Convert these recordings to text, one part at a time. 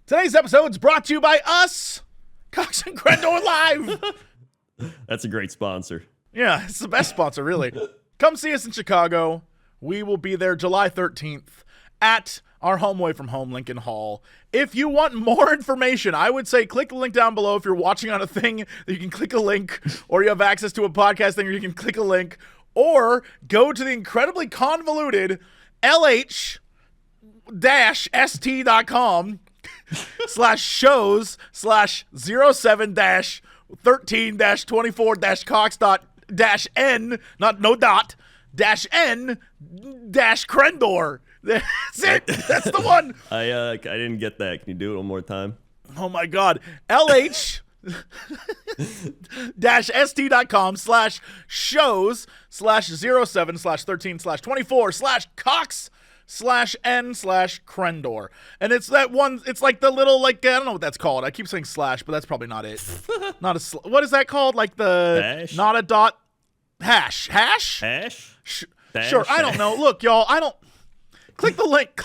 Today's episode is brought to you by us, Cox and Crendor Live. That's a great sponsor. Yeah, it's the best sponsor, really. Come see us in Chicago. We will be there July 13th at our home away from home, Lincoln Hall. If you want more information, I would say click the link down below. If you're watching on a thing, you can click a link, or you have access to a podcast thing, or you can click a link, or go to the incredibly convoluted LH-st.com/shows/07-13-24-cox.n, not no dot, -n -Crendor. That's it. That's the one. I didn't get that. Can you do it one more time? Oh my God. LH-st.com/shows/07/13/24/cox/n/Crendor. And it's that one, it's like the little, like, I don't know what that's called. I keep saying slash, but that's probably not it. Not a, what is that called? Like the, Dash? not a dot, hash. Hash? Dash? Sure, I don't know. Look, y'all, I don't, click the link,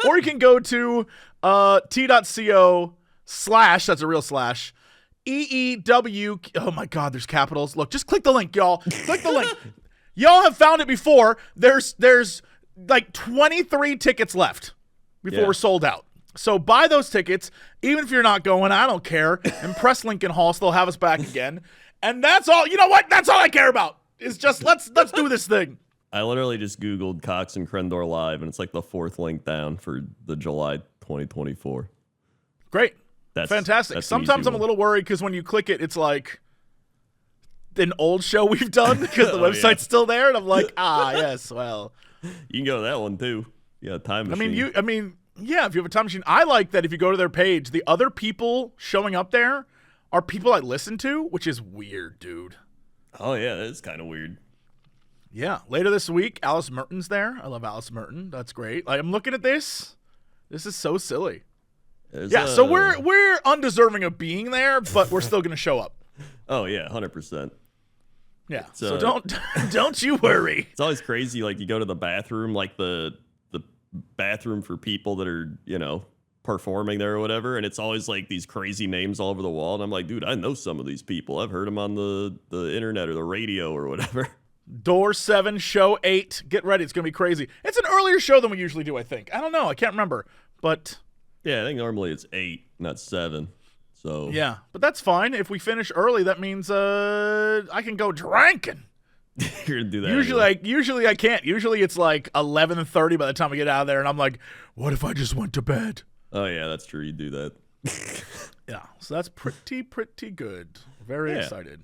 or you can go to t.co/ that's a real slash, EEW, oh my God, there's capitals. Look, just click the link, y'all. Click the link. Y'all have found it before. There's like 23 tickets left before we're sold out. So buy those tickets, even if you're not going, I don't care. And press Lincoln Hall, so they'll have us back again. And that's all, you know what? That's all I care about. Is just, let's do this thing. I literally just Googled Cox and Crendor Live, and it's like the fourth link down for the July 2024. Great. Fantastic. That's Sometimes I'm a little worried because when you click it, it's like an old show we've done because the website's still there, and I'm like, yes, well. You can go to that one too. Yeah, time machine. I mean, yeah, if you have a time machine, I like that if you go to their page, the other people showing up there are people I listen to, which is weird, dude. Oh yeah, that is kind of weird. Yeah, later this week, Alice Merton's there. I love Alice Merton. That's great. Like, I'm looking at this. This is so silly. So we're undeserving of being there, but we're still going to show up. Oh yeah, 100%. Yeah. So don't you worry. It's always crazy. Like you go to the bathroom, like the bathroom for people that are, performing there or whatever, and it's always like these crazy names all over the wall. And I'm like, dude, I know some of these people. I've heard them on the internet or the radio or whatever. Door 7, show 8. Get ready. It's going to be crazy. It's an earlier show than we usually do, I think. I don't know. I can't remember. But yeah, I think normally it's 8, not 7. So yeah, but that's fine. If we finish early, that means I can go drinking. You're gonna do that. Usually I can't. Usually it's like 11:30 by the time I get out of there, and I'm like, what if I just went to bed? Oh yeah, that's true. You do that. Yeah, so that's pretty good. Very excited.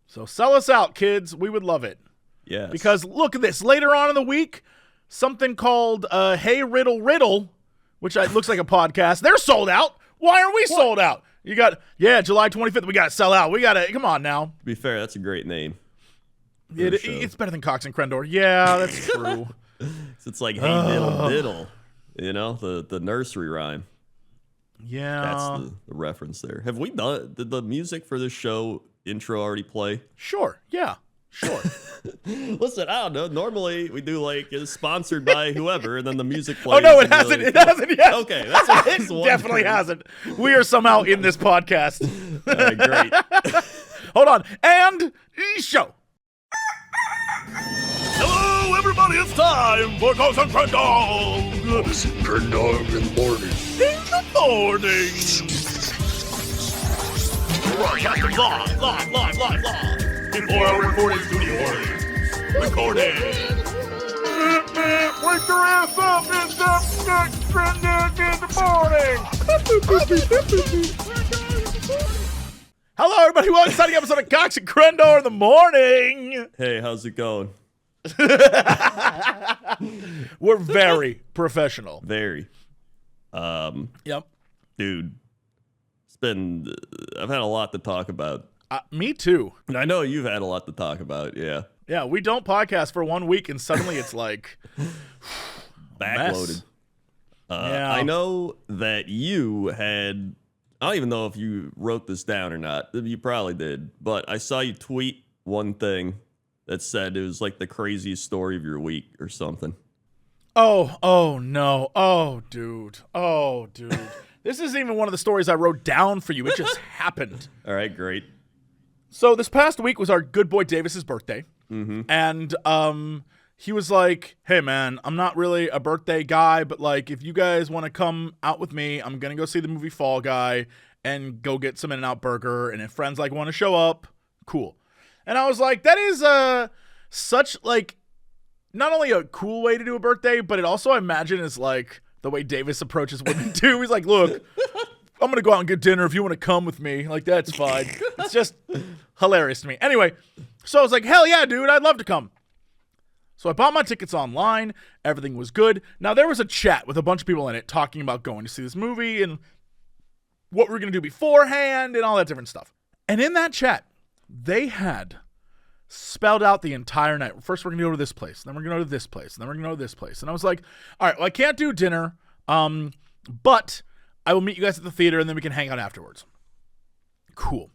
So sell us out, kids. We would love it. Yes. Because look at this. Later on in the week, something called Hey Riddle Riddle, which looks like a podcast. They're sold out. Why are we sold out? You got, July 25th. We got to sell out. We got to, come on now. To be fair, that's a great name. It's better than Cox and Crendor. Yeah, that's true. It's like, hey, diddle, diddle. The nursery rhyme. Yeah. That's the reference there. Have we did the music for this show intro already play? Sure. Yeah. Sure. Listen, I don't know. Normally we do like it's sponsored by whoever, and then the music plays. Oh no, it hasn't. It hasn't yet. Okay, that's what it definitely hasn't. We are somehow in this podcast. Great. Hold on, and show. Hello, everybody. It's time for Cox and Crendor. Cox and Crendor in the morning. In the morning. Broadcasting live. Before our recording studio audience. Recording. Wake your ass up. It's up next Crendor in the morning. Hello, everybody. Welcome to an exciting episode of Cox and Crendor in the morning. Hey, how's it going? We're very professional. Very. Yep. Dude, I've had a lot to talk about. Me too. And I know you've had a lot to talk about, yeah. Yeah, we don't podcast for 1 week, and suddenly it's like backloaded. Yeah. I know that you had, I don't even know if you wrote this down or not. You probably did. But I saw you tweet one thing that said it was like the craziest story of your week or something. Oh no. Oh, dude. This isn't even one of the stories I wrote down for you. It just happened. All right, great. So this past week was our good boy Davis's birthday. And he was like, hey, man, I'm not really a birthday guy, but like if you guys want to come out with me, I'm going to go see the movie Fall Guy and go get some In-N-Out Burger. And if friends like want to show up, cool. And I was like, that is such like not only a cool way to do a birthday, but it also I imagine is like the way Davis approaches women too. He's like, look, I'm going to go out and get dinner if you want to come with me. Like, that's fine. It's just hilarious to me. Anyway, so I was like, hell yeah, dude, I'd love to come. So I bought my tickets online. Everything was good. Now, there was a chat with a bunch of people in it talking about going to see this movie and what we were going to do beforehand and all that different stuff. And in that chat, they had spelled out the entire night. First, we're going to go to this place. Then we're going to go to this place. Then we're going to go to this place. And I was like, all right, well, I can't do dinner, but I will meet you guys at the theater, and then we can hang out afterwards. Cool.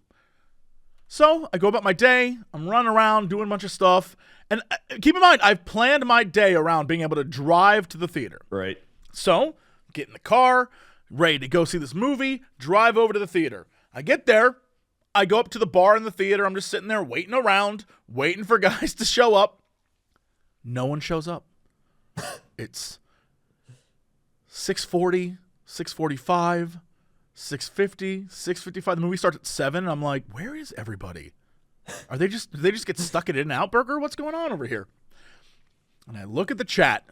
So I go about my day. I'm running around doing a bunch of stuff. And keep in mind, I've planned my day around being able to drive to the theater. Right. So get in the car, ready to go see this movie, drive over to the theater. I get there. I go up to the bar in the theater. I'm just sitting there waiting around, waiting for guys to show up. No one shows up. It's 6:40, 6:45, 6:50, 6:55. The movie starts at 7. And I'm like, where is everybody? Did they just get stuck at In-N-Out Burger? What's going on over here? And I look at the chat.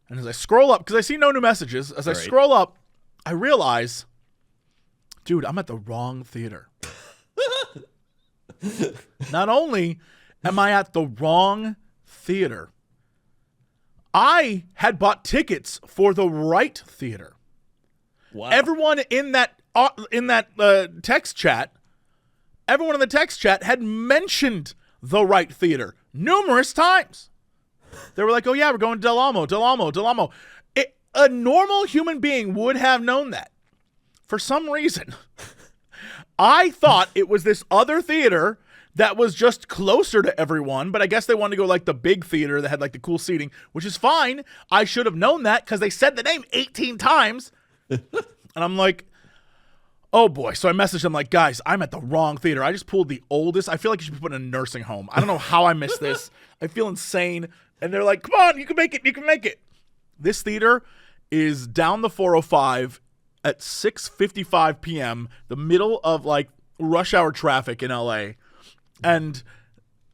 And as I scroll up, because I see no new messages, as I scroll up, I realize, dude, I'm at the wrong theater. Not only am I at the wrong theater, I had bought tickets for the right theater. Wow. Everyone in that text chat, everyone in the text chat had mentioned the right theater numerous times. They were like, oh yeah, we're going to Del Amo. A normal human being would have known that. For some reason, I thought it was this other theater that was just closer to everyone, but I guess they wanted to go like the big theater that had like the cool seating, which is fine. I should have known that because they said the name 18 times. And I'm like, oh boy. So I messaged them like, guys, I'm at the wrong theater. I just pulled the oldest. I feel like you should be put in a nursing home. I don't know how I missed this. I feel insane. And they're like, come on, you can make it. You can make it. This theater is down the 405 at 6:55 p.m., the middle of like rush hour traffic in LA. And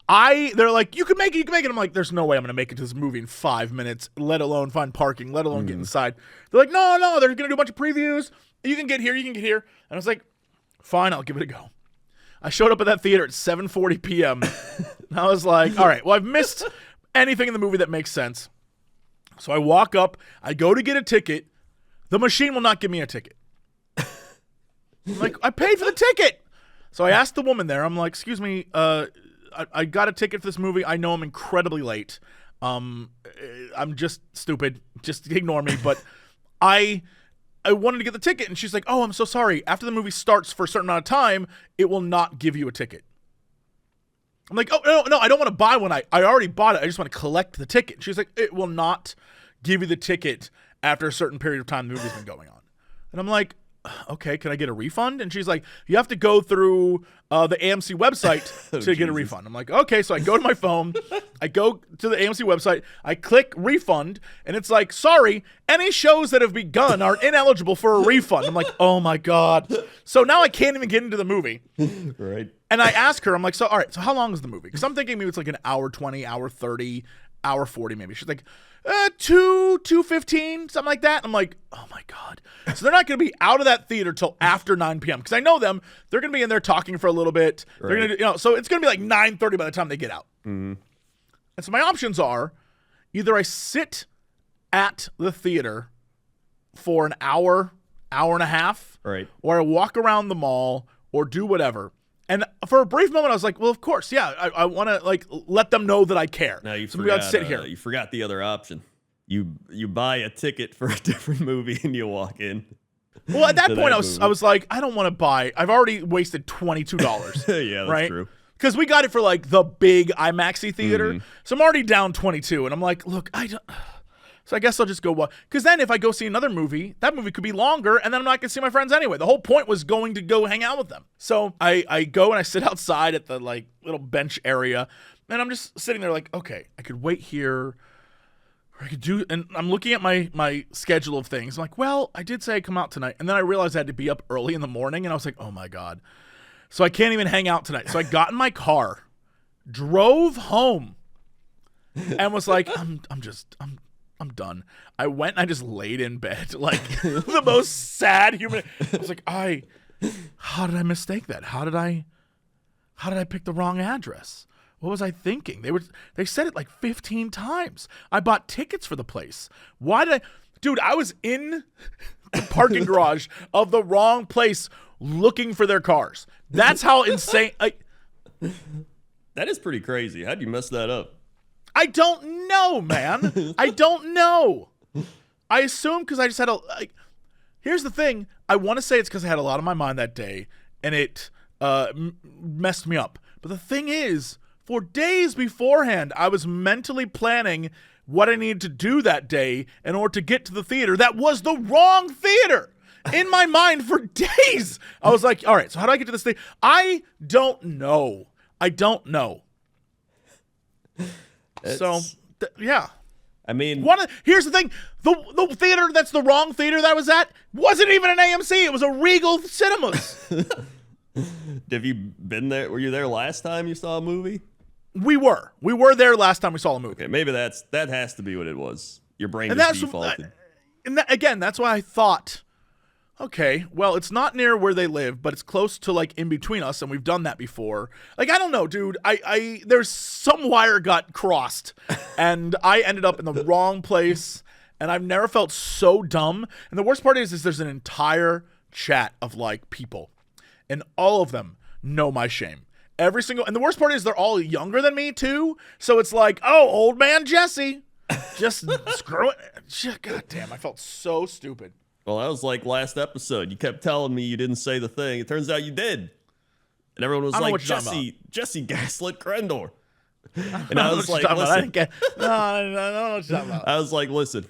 they're like, you can make it. I'm like, there's no way I'm going to make it to this movie in 5 minutes, let alone find parking, let alone get inside. They're like, no, they're going to do a bunch of previews. You can get here. And I was like, fine, I'll give it a go. I showed up at that theater at 7:40 p.m. And I was like, all right, well, I've missed anything in the movie that makes sense. So I walk up, I go to get a ticket. The machine will not give me a ticket. I'm like, I paid for the ticket. So I asked the woman there, I'm like, excuse me, I got a ticket for this movie. I know I'm incredibly late. I'm just stupid. Just ignore me. But I wanted to get the ticket. And she's like, oh, I'm so sorry. After the movie starts for a certain amount of time, it will not give you a ticket. I'm like, oh, no, I don't want to buy one. I already bought it. I just want to collect the ticket. She's like, it will not give you the ticket after a certain period of time the movie's been going on. And I'm like, okay, can I get a refund? And she's like, you have to go through the AMC website to get a refund. I'm like, okay. So I go to my phone. I go to the AMC website. I click refund. And it's like, sorry, any shows that have begun are ineligible for a refund. I'm like, oh my God. So now I can't even get into the movie. Right. And I ask her, I'm like, so all right, so how long is the movie? Because I'm thinking maybe it's like an hour 20, hour 30, hour 40 maybe. She's like, 2:15, something like that. I'm like, oh my God. So they're not going to be out of that theater till after 9 p.m. Because I know them. They're going to be in there talking for a little bit. Right. They're going to, so it's going to be like 9:30 by the time they get out. Mm-hmm. And so my options are either I sit at the theater for an hour and a half, right, or I walk around the mall or do whatever. And for a brief moment, I was like, well, of course, yeah, I want to like let them know that I care. Now you so forgot, sit here. You forgot the other option. You buy a ticket for a different movie and you walk in. Well, at that point, I was like, I don't want to buy. I've already wasted $22. Yeah, that's right? true. Because we got it for like the big IMAX-y theater, so I'm already down 22, and I'm like, look, So I guess I'll just go watch. Because then if I go see another movie, that movie could be longer, and then I'm not going to see my friends anyway. The whole point was going to go hang out with them. So I go and I sit outside at the like little bench area, and I'm just sitting there like, okay, I could wait here. Or I could do, and I'm looking at my schedule of things. I'm like, well, I did say I'd come out tonight. And then I realized I had to be up early in the morning, and I was like, oh my God. So I can't even hang out tonight. So I got in my car, drove home, and was like, I'm done. I went and I just laid in bed like the most sad human. I was like, how did I mistake that? How did I pick the wrong address? What was I thinking? They said it like 15 times. I bought tickets for the place. Why did Dude, I was in the parking garage of the wrong place looking for their cars. That's how insane. That is pretty crazy. How'd you mess that up? I don't know, man. I don't know. I assume because I just had here's the thing. I want to say it's because I had a lot on my mind that day, and it messed me up. But the thing is, for days beforehand, I was mentally planning what I needed to do that day in order to get to the theater. That was the wrong theater. In my mind for days. I was like, all right, so how do I get to this thing? I don't know. Yeah. I mean, here's the thing. The theater that's the wrong theater that I was at wasn't even an AMC. It was a Regal Cinemas. have you been there? Were you there last time you saw a movie? We were there last time we saw a movie. Okay, maybe that has to be what it was. Your brain just defaulted. Again, that's why I thought, okay, well, it's not near where they live, but it's close to like in between us, and we've done that before. Like, I don't know, dude. There's some wire got crossed, and I ended up in the wrong place, and I've never felt so dumb. And the worst part is there's an entire chat of like people, and all of them know my shame. And the worst part is they're all younger than me too. So it's like, oh, old man Jesse, just screw it. God damn, I felt so stupid. Well, that was like last episode. You kept telling me you didn't say the thing. It turns out you did. And everyone was like, Jesse gaslit Crendor. And I was like, listen. No, I don't know what you're talking about. I was like, listen,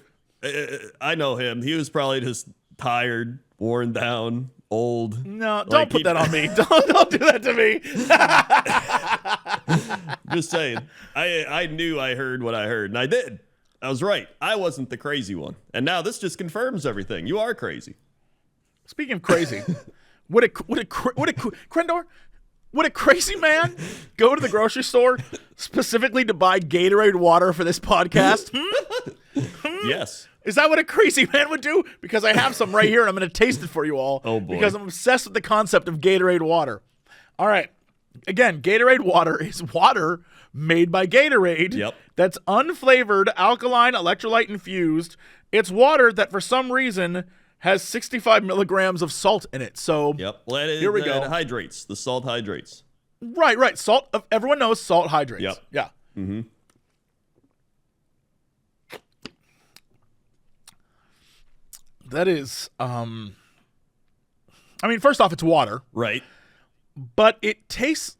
I know him. He was probably just tired, worn down, old. No, don't put that on me. Don't do that to me. Just saying. I knew I heard what I heard, and I did. I was right. I wasn't the crazy one. And now this just confirms everything. You are crazy. Speaking of crazy, Crendor, would a crazy man go to the grocery store specifically to buy Gatorade water for this podcast? Yes. Is that what a crazy man would do? Because I have some right here, and I'm going to taste it for you all. Oh, boy. Because I'm obsessed with the concept of Gatorade water. All right. Again, Gatorade water is water made by Gatorade. Yep. That's unflavored, alkaline, electrolyte infused. It's water that for some reason has 65 milligrams of salt in it. So yep. Well, here we go. It hydrates. The salt hydrates. Right. Salt. Everyone knows salt hydrates. Yep. Yeah. Mm-hmm. That is, first off, it's water. Right. But it tastes,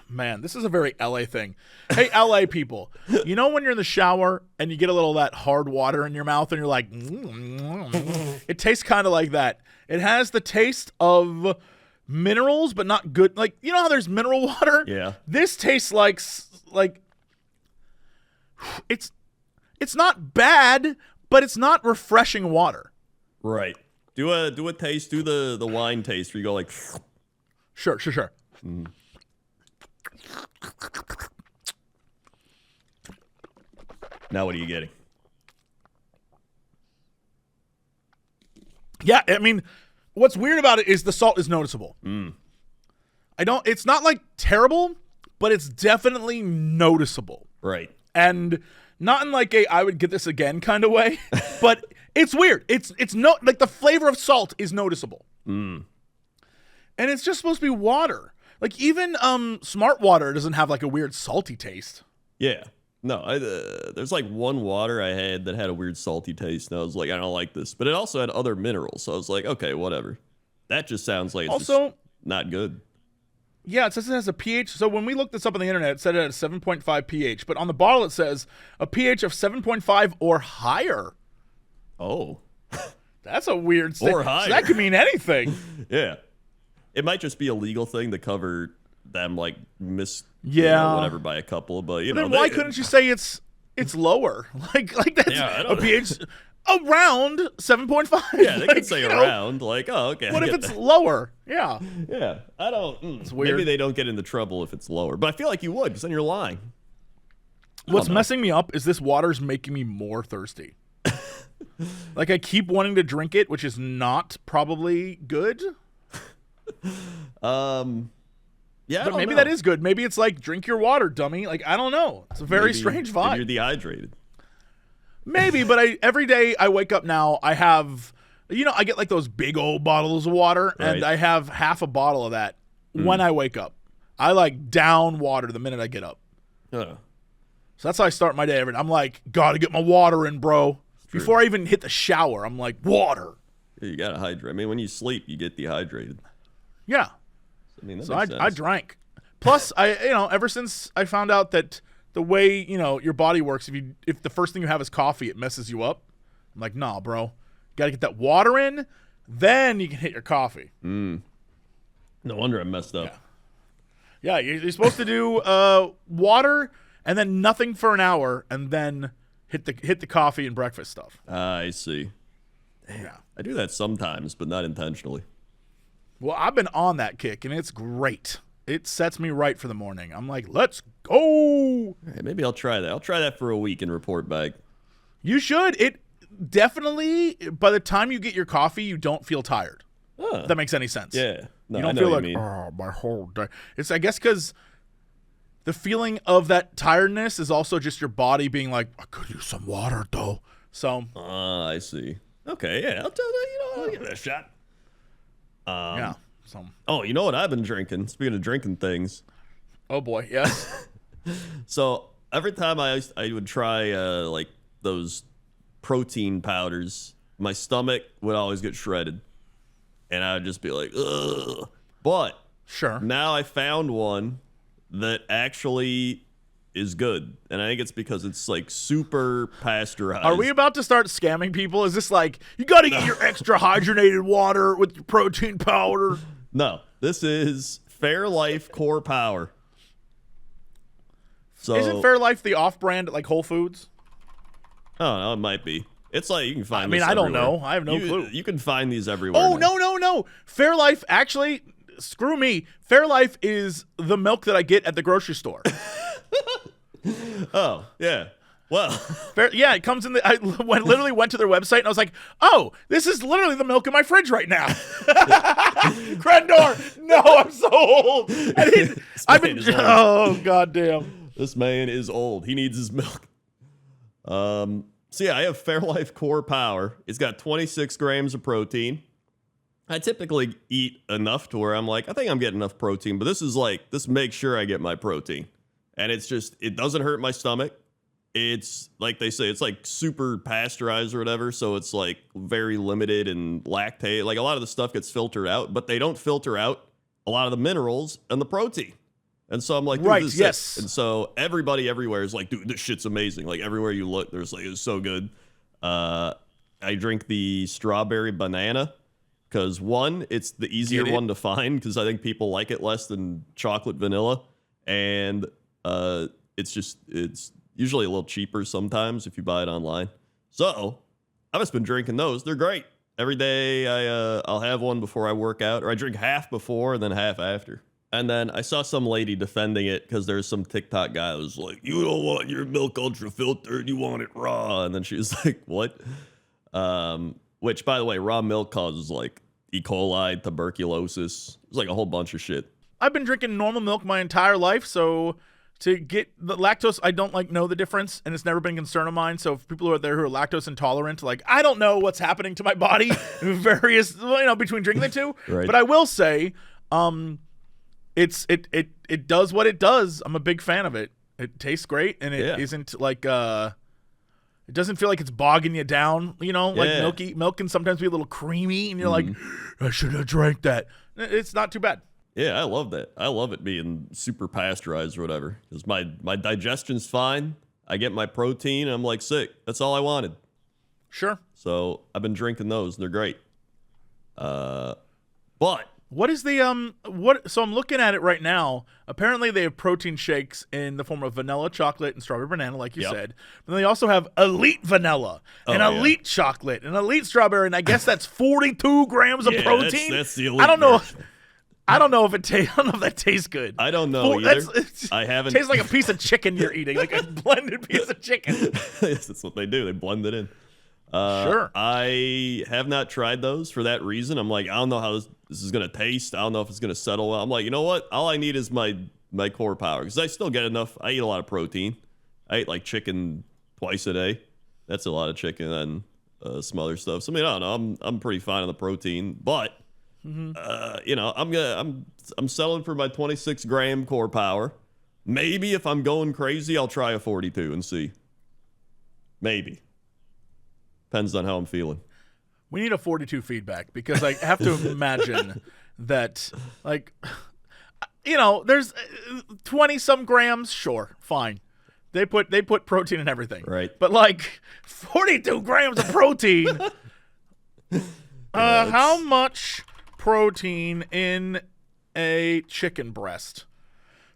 man, this is a very LA thing. Hey, LA people, you know when you're in the shower and you get a little of that hard water in your mouth and you're like, it tastes kind of like that. It has the taste of minerals, but not good. Like, you know how there's mineral water? Yeah. This tastes like it's not bad, but it's not refreshing water. Right. Do a taste. Do the wine taste where you go like. Sure. Mm. Now what are you getting? Yeah, what's weird about it is the salt is noticeable. It's not like terrible, but it's definitely noticeable. Right. And not in like I would get this again kind of way, but it's weird. It's like the flavor of salt is noticeable. And it's just supposed to be water. Like even smart water doesn't have like a weird salty taste. Yeah. No, there's like one water I had that had a weird salty taste, and I was like, I don't like this. But it also had other minerals, so I was like, okay, whatever. That just sounds like it's also just not good. Yeah, it says it has a pH. So when we looked this up on the internet, it said it had a 7.5 pH. But on the bottle, it says a pH of 7.5 or higher. Oh. That's a weird Or thing. higher. So that could mean anything. Yeah. It might just be a legal thing to cover them like whatever by a couple, but Then why couldn't you say it's lower? Like that's Yeah, I a don't know. pH around 7.5. Yeah, they could say around like, oh, okay. What I if get it's that. lower? Yeah. Yeah, I don't. It's weird. Maybe they don't get into trouble if it's lower, but I feel like you would because then you're lying. What's messing me up is this water's making me more thirsty. Like I keep wanting to drink it, which is not probably good. Yeah, But maybe that is good. Maybe it's like drink your water, dummy. Like I don't know. It's a very strange vibe. Maybe you're dehydrated. Maybe, but every day I wake up now, I have, I get like those big old bottles of water, and Right. I have half a bottle of that when I wake up. I like down water the minute I get up. Huh. So that's how I start my day. I'm like, gotta get my water in, bro. True. Before I even hit the shower, I'm like, water. Yeah, you gotta hydrate. I mean, when you sleep, you get dehydrated. Yeah. I mean, that So makes I sense. drank. Plus, ever since I found out that the way, your body works, if the first thing you have is coffee, it messes you up. I'm like, nah, bro. Got to get that water in, then you can hit your coffee. No wonder I messed up. Yeah, you're supposed to do water and then nothing for an hour, and then hit the coffee and breakfast stuff. I see. Yeah. I do that sometimes, but not intentionally. Well, I've been on that kick, and it's great. It sets me right for the morning. I'm like, let's go. Hey, maybe I'll try that. I'll try that for a week and report back. You should. It definitely, by the time you get your coffee, you don't feel tired. Huh. If that makes any sense. Yeah. No, You I don't know feel what like, you mean. oh, my whole day. It's, I guess, because the feeling of that tiredness is also just your body being like, I could use some water, though. So, I see. Okay, yeah. I'll tell you. I'll give it a shot. yeah. So, Oh, you know what I've been drinking? Speaking of drinking things. oh, boy. Yes. So every time I would try like those protein powders, my stomach would always get shredded, and I would just be like, ugh. But Sure. now I found one that actually is good, and I think it's because it's like super pasteurized. Are we about to start scamming people? Is this like, you got to get your extra hydrogenated water with your protein powder? No, this is Fairlife Core Power. So Isn't Fairlife the off-brand at like Whole Foods? Oh no, it might be. It's like you can find. I mean, this I don't everywhere. know. I have no clue. You can find these everywhere. Oh, now. no. Fairlife, actually, screw me. Fairlife is the milk that I get at the grocery store. Oh, yeah. Well, Yeah, it comes in the. I literally went to their website and I was like, oh, this is literally the milk in my fridge right now. Crendor, no, I'm so old. I've been. is old. Oh, goddamn. this man is old. He needs his milk. So yeah, I have Fairlife Core Power. It's got 26 grams of protein. I typically eat enough to where I'm like, I think I'm getting enough protein, but this makes sure I get my protein. And it doesn't hurt my stomach. It's like they say, it's like super pasteurized or whatever. So it's like very limited and lactate. Like a lot of the stuff gets filtered out, but they don't filter out a lot of the minerals and the protein. And so I'm like, dude, Right, this is yes. sick. And so everybody everywhere is like, dude, this shit's amazing. Like everywhere you look, there's like, it's so good. I drink the strawberry banana because one, it's the easier Get it? one to find because I think people like it less than chocolate vanilla. And it's usually a little cheaper sometimes if you buy it online. So I've just been drinking those. They're great. Every day I'll have one before I work out, or I drink half before and then half after. And then I saw some lady defending it because there's some TikTok guy that was like, you don't want your milk ultra filtered, you want it raw. And then she was like, what? Which, by the way, raw milk causes like E. coli, tuberculosis. It's like a whole bunch of shit. I've been drinking normal milk my entire life, so to get the lactose, I don't know the difference, and it's never been a concern of mine. So if people are there who are lactose intolerant, like I don't know what's happening to my body, various between drinking the two. Right. But I will say, it does what it does. I'm a big fan of it. It tastes great, and it isn't like it doesn't feel like it's bogging you down. Like milk can sometimes be a little creamy, and you're like, I should have drank that. It's not too bad. Yeah, I love that. I love it being super pasteurized or whatever. Because my digestion's fine. I get my protein, and I'm like sick. That's all I wanted. Sure. So I've been drinking those, and they're great. But What is the what? So I'm looking at it right now. Apparently, they have protein shakes in the form of vanilla, chocolate, and strawberry banana, like you said. But then they also have elite vanilla and elite chocolate and elite strawberry, and I guess that's 42 grams of protein. That's the elite. I don't know. version. I don't know if that tastes good. I don't know either. I haven't. Tastes like a piece of chicken you're eating, like a blended piece of chicken. Yes, that's what they do. They blend it in. Sure. I have not tried those for that reason. I'm like, I don't know how this is going to taste. I don't know if it's going to settle well. I'm like, you know what? All I need is my core power because I still get enough. I eat a lot of protein. I eat like chicken twice a day. That's a lot of chicken and some other stuff. So I mean, I don't know. I'm pretty fine on the protein, but you know, I'm selling for my 26 gram core power. Maybe if I'm going crazy, I'll try a 42 and see. Maybe. Depends on how I'm feeling. We need a 42 feedback because I have to imagine that, like, you know, there's 20 some grams. Sure, fine. They put protein in everything, Right. But like 42 grams of protein. How much protein in a chicken breast?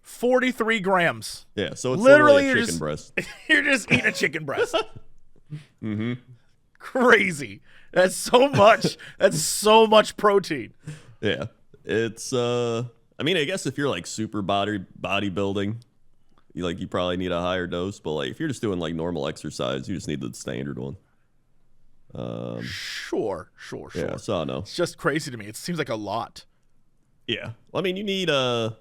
43 grams. Yeah, so it's Literally, literally a you're chicken just- breast. You're just eating a chicken breast. Mm-hmm. Crazy. That's so much. That's so much protein. Yeah. It's I mean, I guess if you're like super bodybuilding, you probably need a higher dose, but like if you're just doing like normal exercise, you just need the standard one. Sure. Yeah, so I don't know. It's just crazy to me. It seems like a lot. Yeah. Well, I mean, you need I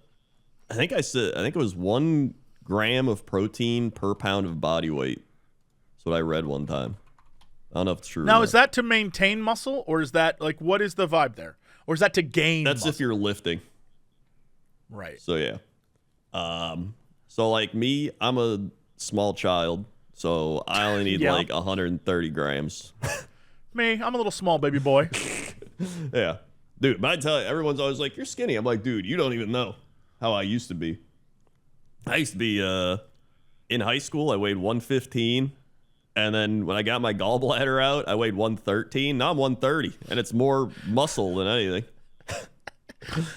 think it was 1 gram of protein per pound of body weight. That's what I read one time. I don't know if it's true. Now, is that to maintain muscle, or is that like what is the vibe there, or is that to gain? That's muscle? if you're lifting. Right. So yeah. So like me, I'm a small child, so I only need Yeah. like 130 grams. Me, I'm a little small baby boy. Yeah. Dude, but I tell you, everyone's always like, you're skinny. I'm like, dude, you don't even know how I used to be. I used to be in high school, I weighed 115. And then when I got my gallbladder out, I weighed 113. Now I'm 130, and it's more muscle than anything.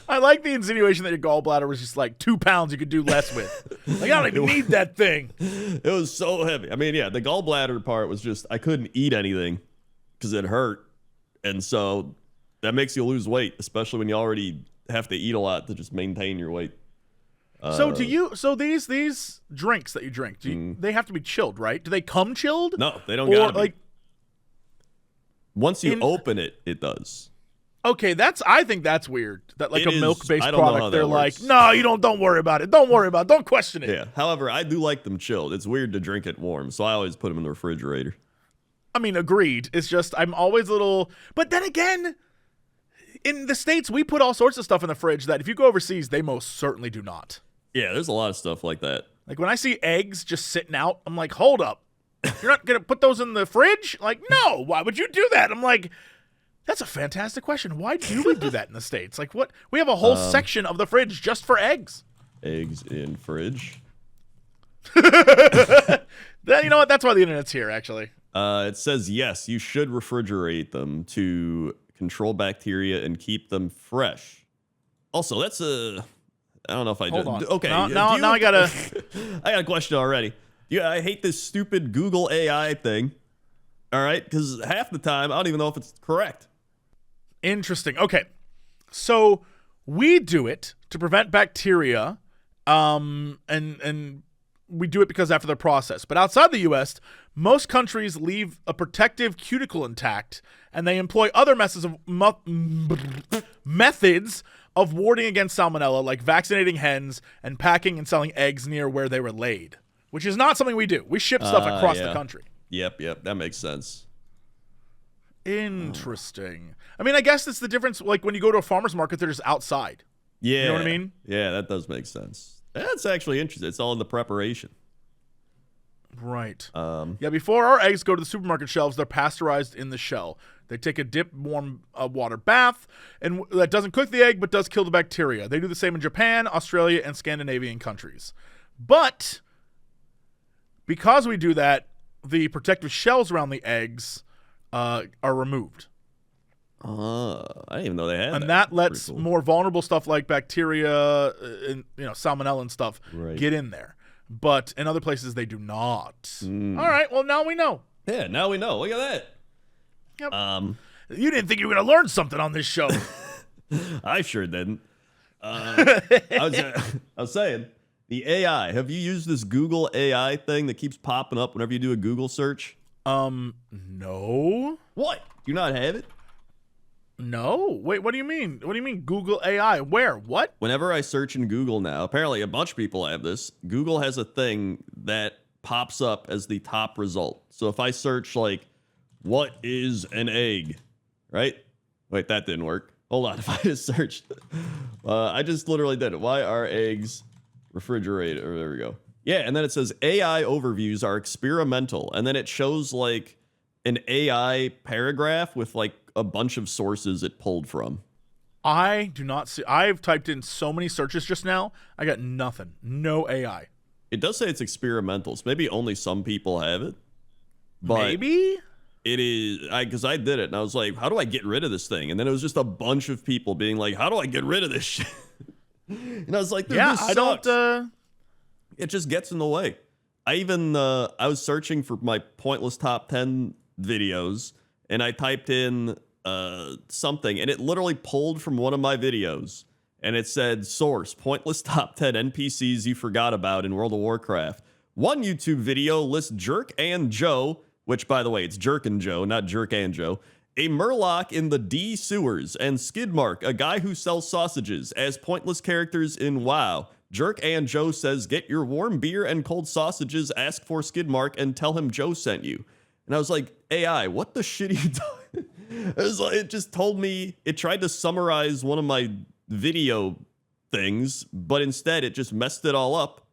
I like the insinuation that your gallbladder was just like 2 pounds you could do less with. Like, I don't even need that thing. It was so heavy. I mean, yeah, the gallbladder part was just, I couldn't eat anything because it hurt. And so that makes you lose weight, especially when you already have to eat a lot to just maintain your weight. So these drinks that you drink, they have to be chilled, right? Do they come chilled? No, they don't Or gotta be. like, Once you open it, it does. okay, I think that's weird. That like It a is- milk-based I don't know how product, they're that like, works. no, you don't worry about it. Don't worry about it. Don't question it. Yeah. However, I do like them chilled. It's weird to drink it warm, so I always put them in the refrigerator. I mean, agreed. It's just I'm always a little, but then again, in the States, we put all sorts of stuff in the fridge that if you go overseas, they most certainly do not. Yeah, there's a lot of stuff like that. Like when I see eggs just sitting out, I'm like, hold up. You're not going to put those in the fridge? Like, no, why would you do that? I'm like, that's a fantastic question. Why do we do that in the States? Like what? We have a whole section of the fridge just for eggs. Eggs in fridge. Then you know what? That's why the internet's here, actually. It says, yes, you should refrigerate them to control bacteria and keep them fresh. Also, that's I don't know if I Hold do. on. Okay. Now I gotta. I got a question already. Yeah, I hate this stupid Google AI thing. All right, because half the time I don't even know if it's correct. Interesting. Okay. So we do it to prevent bacteria, and we do it because after the process. But outside the U.S., most countries leave a protective cuticle intact, and they employ other methods of warding against salmonella, like vaccinating hens and packing and selling eggs near where they were laid, which is not something we do. We ship stuff across the country. Yep, that makes sense. Interesting. I mean, I guess it's the difference, like when you go to a farmer's market, they're just outside. Yeah. You know what I mean? Yeah, that does make sense. That's actually interesting. It's all in the preparation. Right. Yeah, before our eggs go to the supermarket shelves, they're pasteurized in the shell. They take a dip warm water bath, and that doesn't cook the egg, but does kill the bacteria. They do the same in Japan, Australia, and Scandinavian countries. But because we do that, the protective shells around the eggs are removed. I didn't even know they had And that. that lets Pretty cool. more vulnerable stuff like bacteria and salmonella and stuff get in there. But in other places, they do not. All right, well, now we know. Yeah, now we know. Look at that. Yep. You didn't think you were going to learn something on this show. I sure didn't. I was saying, the AI. Have you used this Google AI thing that keeps popping up whenever you do a Google search? No. What? Do you not have it? No. Wait, what do you mean? What do you mean Google AI? Where? What? Whenever I search in Google now, apparently a bunch of people have this. Google has a thing that pops up as the top result. So if I search like, what is an egg? Right? Wait, that didn't work. Hold on. If I just searched, I just literally did it. Why are eggs refrigerated? Or there we go. Yeah. And then it says AI overviews are experimental. And then it shows like an AI paragraph with like a bunch of sources it pulled from. I do not see. I've typed in so many searches just now. I got nothing. No AI. It does say it's experimental. So maybe only some people have it. But maybe? It is, because I did it and I was like, how do I get rid of this thing? And then it was just a bunch of people being like, how do I get rid of this shit? And I was like, yeah, this I sucks. don't. It just gets in the way. I was searching for my pointless top 10 videos and I typed in something and it literally pulled from one of my videos and it said, source, pointless top 10 NPCs you forgot about in World of Warcraft. One YouTube video lists Jerk and Joe, which, by the way, it's Jerk and Joe, not Jerk and Joe, a Murloc in the D sewers, and Skidmark, a guy who sells sausages, as pointless characters in WoW. Jerk and Joe says, get your warm beer and cold sausages, ask for Skidmark, and tell him Joe sent you. And I was like, AI, what the shit are you doing? It just told me, it tried to summarize one of my video things, but instead it just messed it all up,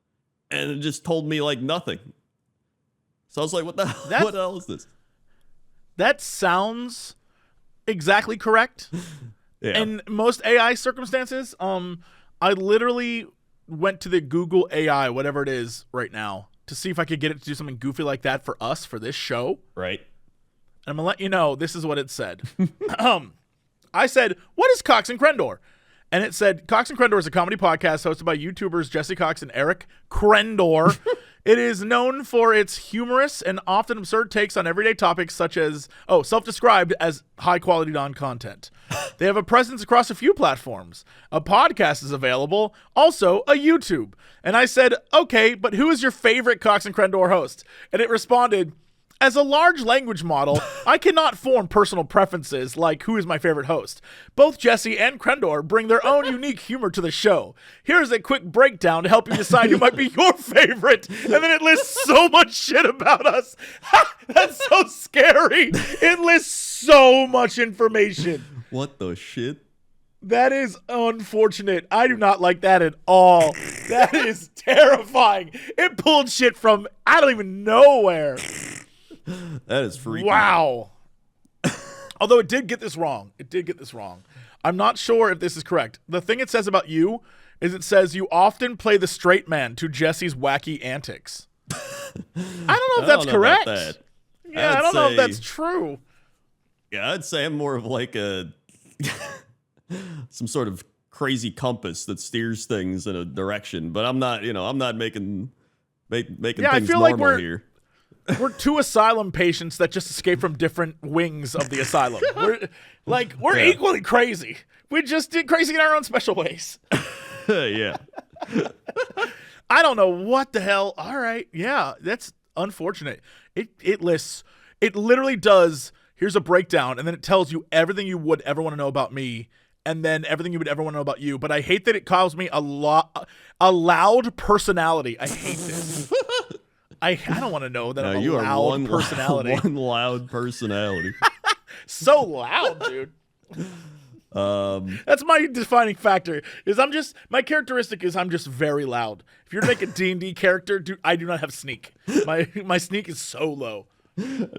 and it just told me, like, nothing. So I was like, what the hell is this? That sounds exactly correct. Yeah. In most AI circumstances, I literally went to the Google AI, whatever it is right now, to see if I could get it to do something goofy like that for us, for this show. Right. And I'm going to let you know, this is what it said. I said, what is Cox and Crendor? And it said, Cox and Crendor is a comedy podcast hosted by YouTubers Jesse Cox and Eric Crendor. It is known for its humorous and often absurd takes on everyday topics such as, self-described as high-quality non-content. They have a presence across a few platforms. A podcast is available, also a YouTube. And I said, okay, but who is your favorite Cox and Crendor host? And it responded, as a large language model, I cannot form personal preferences like who is my favorite host. Both Jesse and Crendor bring their own unique humor to the show. Here's a quick breakdown to help you decide who might be your favorite. And then it lists so much shit about us. That's so scary. It lists so much information. What the shit? That is unfortunate. I do not like that at all. That is terrifying. It pulled shit from I don't even know where. That is freaky. Wow. Although it did get this wrong. I'm not sure if this is correct. The thing it says about you is it says you often play the straight man to Jesse's wacky antics. I don't know if that's correct. That. Yeah, I don't know if that's true. Yeah, I'd say I'm more of like some sort of crazy compass that steers things in a direction, but I'm not making things I feel normal like here. We're two asylum patients that just escaped from different wings of the asylum. We're equally crazy. We just did crazy in our own special ways. Yeah. I don't know what the hell. All right. Yeah, that's unfortunate. It lists, it literally does, here's a breakdown, and then it tells you everything you would ever want to know about me, and then everything you would ever want to know about you. But I hate that it calls me a loud personality. I hate this. I don't want to know that I'm a loud personality. One loud personality. So loud, dude. That's my defining factor. My characteristic is I'm just very loud. If you're to make a D&D character, dude, I do not have sneak. My sneak is so low.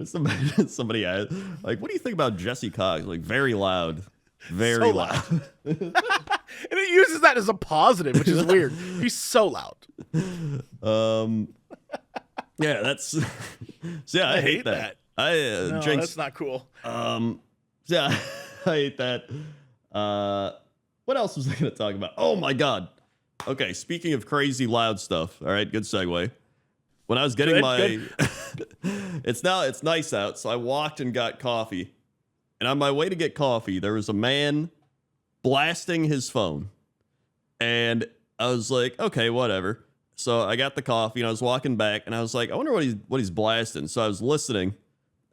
Somebody asked, like, what do you think about Jesse Cox? Like, very loud. Very loud. And it uses that as a positive, which is weird. He's so loud. Yeah, that's. So yeah, I hate that. No, Jinx. that's not cool. Yeah, I hate that. What else was I going to talk about? Oh my God. Okay, speaking of crazy loud stuff. All right, good segue. When I was getting it's nice out, so I walked and got coffee. And on my way to get coffee, there was a man blasting his phone. And I was like, okay, whatever. So I got the coffee and I was walking back and I was like, I wonder what he's blasting. So I was listening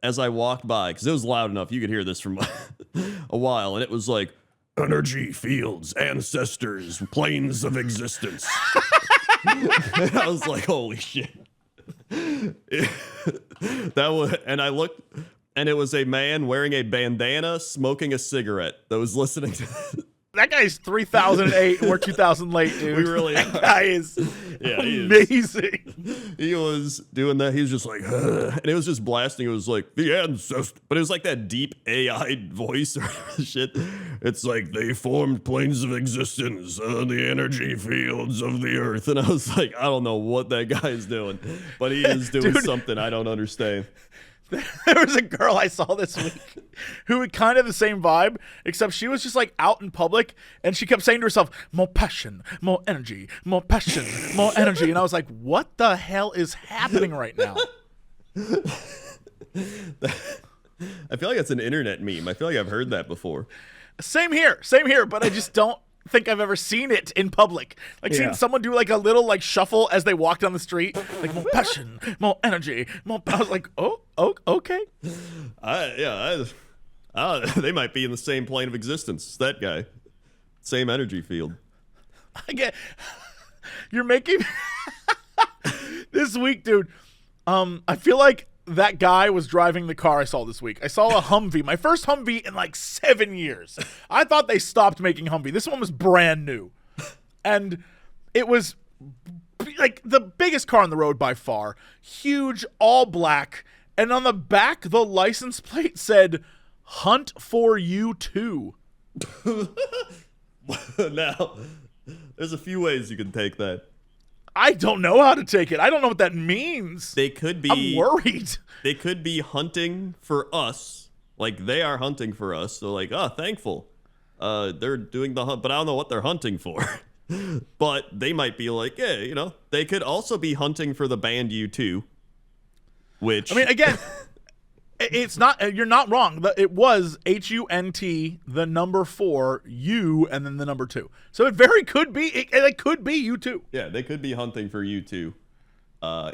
as I walked by because it was loud enough. You could hear this from a while. And it was like, Energy fields, ancestors, planes of existence. and I was like, holy shit. And I looked, and it was a man wearing a bandana, smoking a cigarette that was listening to That guy's 3008 and we're 2000 late, dude. We really that are. guy is amazing. He was doing that. He was just like, and it was just blasting. It was like, the ancestors. But it was like that deep AI voice or shit. It's like they formed planes of existence on the energy fields of the earth. And I was like, I don't know what that guy is doing, but he is doing something I don't understand. There was a girl I saw this week who had kind of the same vibe, except she was just like out in public and she kept saying to herself, more passion, more energy, more passion, more energy. And I was like, what the hell is happening right now? I feel like it's an internet meme. I feel like I've heard that before. Same here, but I just don't think I've ever seen it in public. Like seeing someone do like a little like shuffle as they walk down the street, like more passion, more energy, more. I was like, oh, okay. They might be in the same plane of existence. That guy, same energy field. I get. You're making this week, dude. I feel like that guy was driving the car I saw this week. I saw a Humvee, my first Humvee in like 7 years. I thought they stopped making Humvee. This one was brand new. And it was like the biggest car on the road by far. Huge, all black. And on the back, the license plate said, "Hunt for you too." Now, there's a few ways you can take that. I don't know how to take it. I don't know what that means. They could be. I'm worried. They could be hunting for us. Like, they are hunting for us. So, like, thankful. They're doing the hunt, but I don't know what they're hunting for. But they might be like, yeah, you know, they could also be hunting for the band U2. Which, I mean, again, it's not. You're not wrong. It was HUNT, the number 4, U, and then the number 2. So it very could be. It could be U2. Yeah, they could be hunting for U2.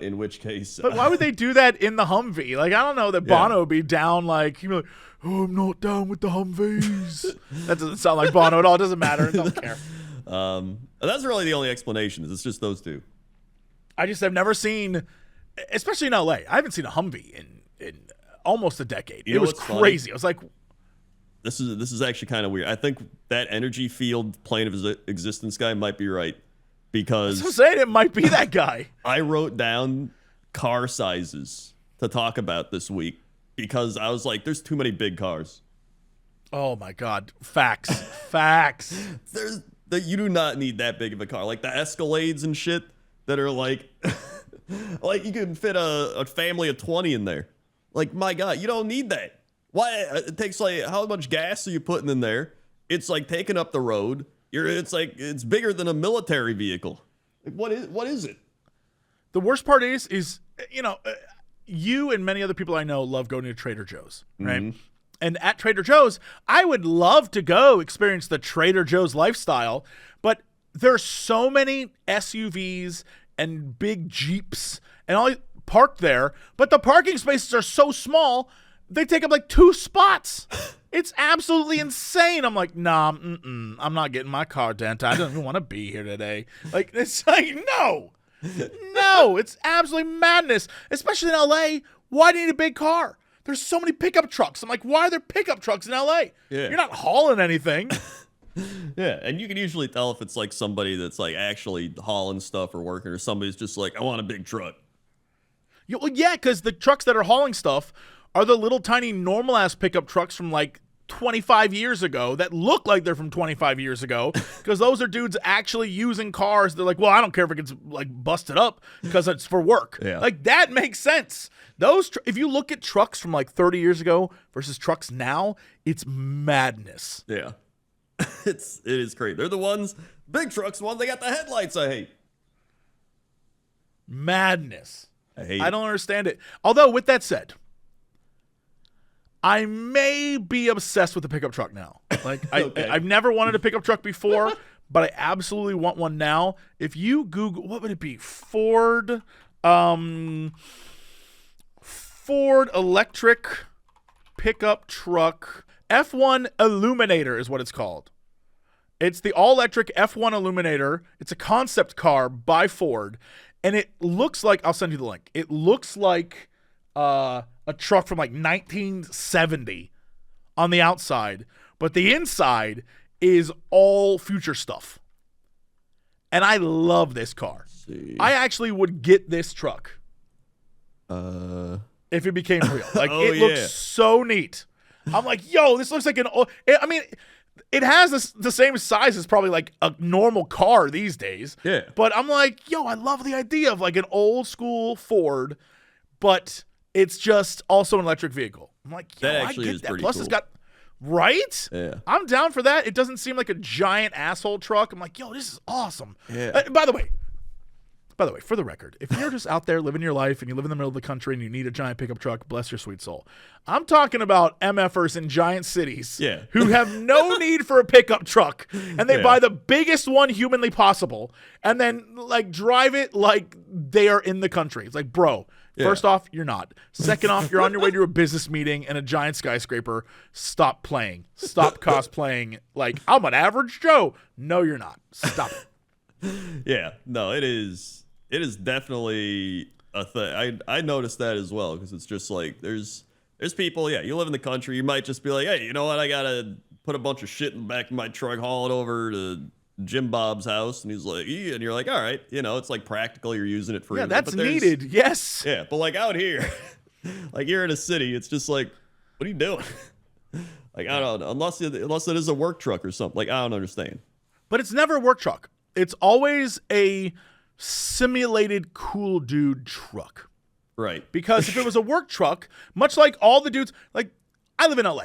In which case, but why would they do that in the Humvee? Like, I don't know that Bono would be down. Like, he'd be like, "Oh, I'm not down with the Humvees." That doesn't sound like Bono at all. It doesn't matter. I don't care. That's really the only explanation. It's just those two. I just have never seen, especially in LA. I haven't seen a Humvee in almost a decade. You it know was what's crazy. funny? I was like, this is actually kind of weird. I think that energy field plane of existence guy might be right, because I'm saying it might be that guy. I wrote down car sizes to talk about this week because I was like, there's too many big cars. Oh my God. Facts. Facts. You do not need that big of a car. Like the Escalades and shit that are like, like you can fit a family of 20 in there. Like, my God, you don't need that. Why? It takes like, how much gas are you putting in there? It's like taking up the road. It's bigger than a military vehicle. Like, what is it? The worst part is you know, you and many other people I know love going to Trader Joe's, right? Mm-hmm. And at Trader Joe's, I would love to go experience the Trader Joe's lifestyle, but there's so many SUVs and big Jeeps and all parked there, but the parking spaces are so small, they take up like 2 spots. It's absolutely insane. I'm like, nah, I'm not getting my car dented. I don't even want to be here today. Like, it's like, no, it's absolutely madness, especially in LA. Why do you need a big car? There's so many pickup trucks. I'm like, why are there pickup trucks in LA? Yeah. You're not hauling anything. Yeah, and you can usually tell if it's like somebody that's like actually hauling stuff or working, or somebody's just like, I want a big truck. Well, yeah, because the trucks that are hauling stuff are the little tiny normal ass pickup trucks from like 25 years ago that look like they're from 25 years ago because those are dudes actually using cars. They're like, well, I don't care if it gets like busted up because it's for work. Yeah. Like that makes sense. Those if you look at trucks from like 30 years ago versus trucks now, it's madness. Yeah. It is crazy. They're the ones, big trucks, the ones they got the headlights I hate. Madness. I don't understand it. Although with that said, I may be obsessed with the pickup truck now. Like Okay. I've never wanted a pickup truck before, but I absolutely want one now. If you Google, what would it be? Ford electric pickup truck. F1 Illuminator is what it's called. It's the all-electric F1 Illuminator. It's a concept car by Ford, and it looks like, I'll send you the link. It looks like a truck from like 1970 on the outside, but the inside is all future stuff. And I love this car. see. I actually would get this truck if it became real. Like it looks so neat. I'm like, yo, this looks like I mean, it has the same size as probably like a normal car these days. Yeah. But I'm like, yo, I love the idea of like an old school Ford, but it's just also an electric vehicle. I'm like, yo, That I actually get is that. pretty Plus, cool. it's got right. Yeah. I'm down for that. It doesn't seem like a giant asshole truck. I'm like, yo, this is awesome. Yeah. By the way, for the record, if you're just out there living your life and you live in the middle of the country and you need a giant pickup truck, bless your sweet soul. I'm talking about MFers in giant cities who have no need for a pickup truck, and they buy the biggest one humanly possible and then like drive it like they are in the country. It's like, bro, first off, you're not. Second off, you're on your way to a business meeting and a giant skyscraper. Stop playing. Stop cosplaying like I'm an average Joe. No, you're not. Stop it. Yeah. No, it is definitely a thing. I noticed that as well, because it's just like there's people, you live in the country, you might just be like, hey, you know what, I gotta put a bunch of shit in the back of my truck, haul it over to Jim Bob's house, and he's like, and you're like, all right, it's like practical, you're using it for that's needed. Yes. Yeah, but like out here, like you're in a city, it's just like, what are you doing? Like, I don't know, unless it is a work truck or something. Like, I don't understand. But it's never a work truck. It's always a simulated cool dude truck. Right. Because if it was a work truck, much like all the dudes, like I live in LA,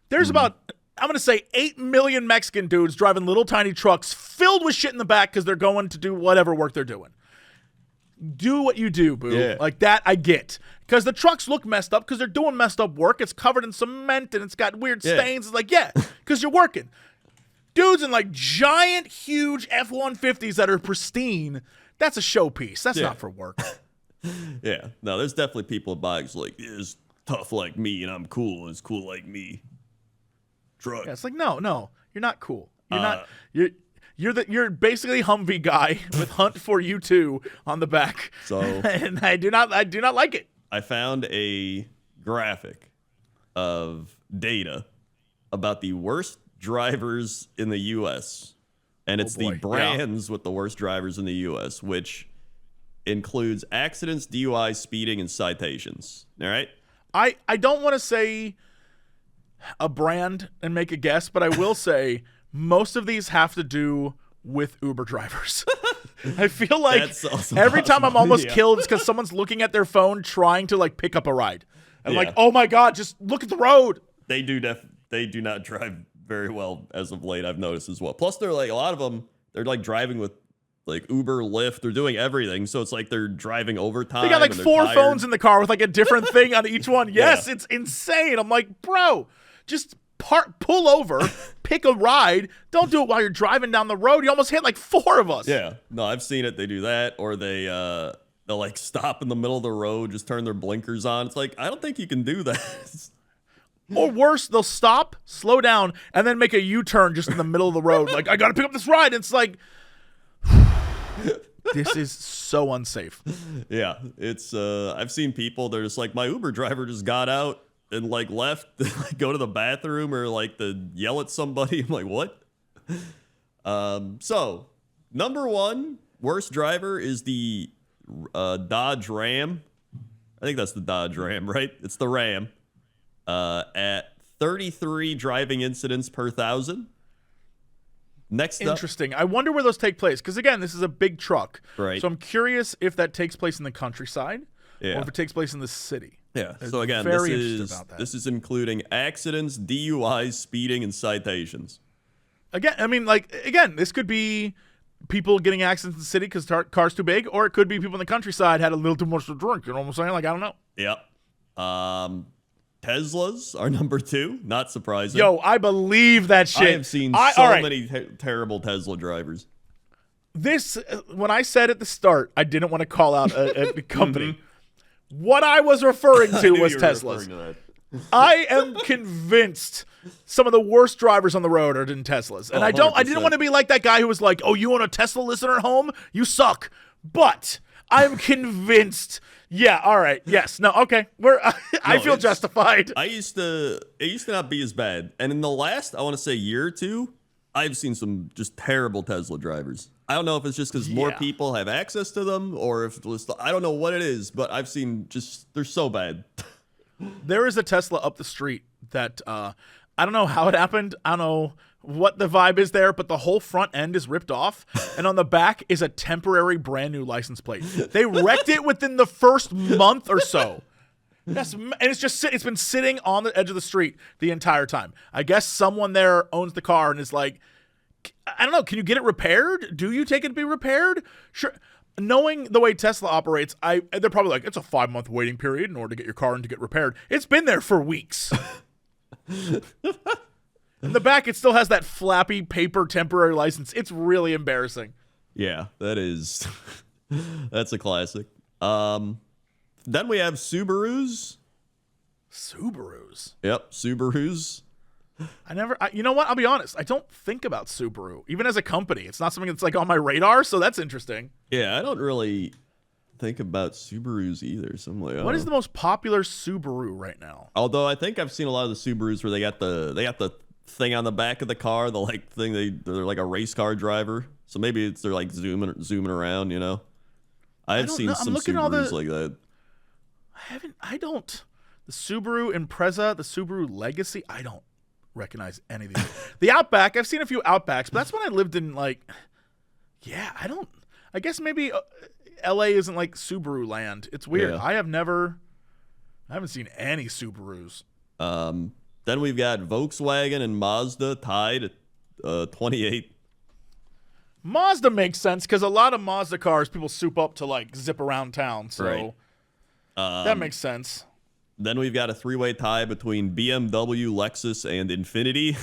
there's about, I'm going to say 8 million Mexican dudes driving little tiny trucks filled with shit in the back because they're going to do whatever work they're doing. Do what you do, boo. Yeah. Like that I get. Because the trucks look messed up because they're doing messed up work. It's covered in cement and it's got weird stains. It's like, because you're working. Dudes in like giant, huge F-150s that are pristine, that's a showpiece. That's not for work. Yeah. No, there's definitely people in bikes like, it's tough like me and I'm cool and it's cool like me. Truck. Yeah, it's like, no, you're not cool. You're not. You're basically Humvee guy with Hunt for You Too on the back. So and I do not like it. I found a graphic of data about the worst drivers in the U.S. And it's the brands with the worst drivers in the U.S., which includes accidents, DUI, speeding, and citations. All right? I don't want to say a brand and make a guess, but I will say most of these have to do with Uber drivers. I feel like every time I'm almost killed, it's because someone's looking at their phone trying to like pick up a ride. I'm like, oh my God, just look at the road. They do not drive very well as of late, I've noticed as well. Plus, they're like, a lot of them, they're like driving with like Uber, Lyft, they're doing everything. So it's like they're driving overtime. They got like 4 phones in the car with like a different thing on each one. Yes, it's insane. I'm like, bro, just pull over, pick a ride. Don't do it while you're driving down the road. You almost hit like 4 of us. Yeah. No, I've seen it. They do that, or they'll like stop in the middle of the road, just turn their blinkers on. It's like, I don't think you can do that. Or worse, they'll stop, slow down, and then make a U-turn just in the middle of the road. Like, I got to pick up this ride. It's like, this is so unsafe. Yeah. It's, I've seen people, they're just like, my Uber driver just got out and like left to like go to the bathroom or like to yell at somebody. I'm like, what? So number 1 worst driver is the Dodge Ram. I think that's the Dodge Ram, right? It's the Ram. At 33 driving incidents per 1,000. Next up, Interesting. I wonder where those take place because again, this is a big truck. Right. So I'm curious if that takes place in the countryside or Yeah. if it takes place in the city. Yeah. I'm So again, very interested about that. this is including accidents, DUIs, speeding, and citations. Again, I mean, like, again, this could be people getting accidents in the city because car's too big, or it could be people in the countryside had a little too much to drink. You know what I'm saying? Like, I don't know. Yep. Teslas are number 2. Not surprising. Yo, I believe that shit. I have seen all so right. many terrible Tesla drivers. This, when I said at the start, I didn't want to call out a company. What I was referring to was Teslas. I am convinced some of the worst drivers on the road are in Teslas. And I didn't want to be like that guy who was like, "Oh, you own a Tesla listener at home? You suck." But I'm convinced. Yeah, all right. Yes. No, okay. I feel justified. It used to not be as bad. And in the last, I want to say year or two, I've seen some just terrible Tesla drivers. I don't know if it's just because more people have access to them or if I don't know what it is, but I've seen they're so bad. There is a Tesla up the street that I don't know how it happened. I don't know what the vibe is there, but the whole front end is ripped off, and on the back is a temporary brand new license plate. They wrecked it within the first month or so. Yes, and it's been sitting on the edge of the street the entire time. I guess someone there owns the car and is like, I don't know, can you get it repaired? Do you take it to be repaired? Sure. Knowing the way Tesla operates, they're probably like, it's a 5-month waiting period in order to get your car and to get repaired. It's been there for weeks. In the back, it still has that flappy paper temporary license. It's really embarrassing. Yeah, that is. That's a classic. Then we have Subarus. Subarus? Yep, Subarus. You know what? I'll be honest. I don't think about Subaru, even as a company. It's not something that's like on my radar, so that's interesting. Yeah, I don't really think about Subarus either. So I'm like, what is the most popular Subaru right now? Although I think I've seen a lot of the Subarus where they got the thing on the back of the car, the like thing they're like a race car driver. So maybe they're like zooming around, you know. I've seen some Subarus like that. The Subaru Impreza, the Subaru Legacy, I don't recognize any of these. The Outback, I've seen a few Outbacks, but that's when I lived in I guess maybe LA isn't like Subaru land. It's weird. Yeah. I haven't seen any Subarus. Then we've got Volkswagen and Mazda tied at 28. Mazda makes sense because a lot of Mazda cars people soup up to like zip around town. So Right. That makes sense. Then we've got a 3-way tie between BMW, Lexus, and Infiniti.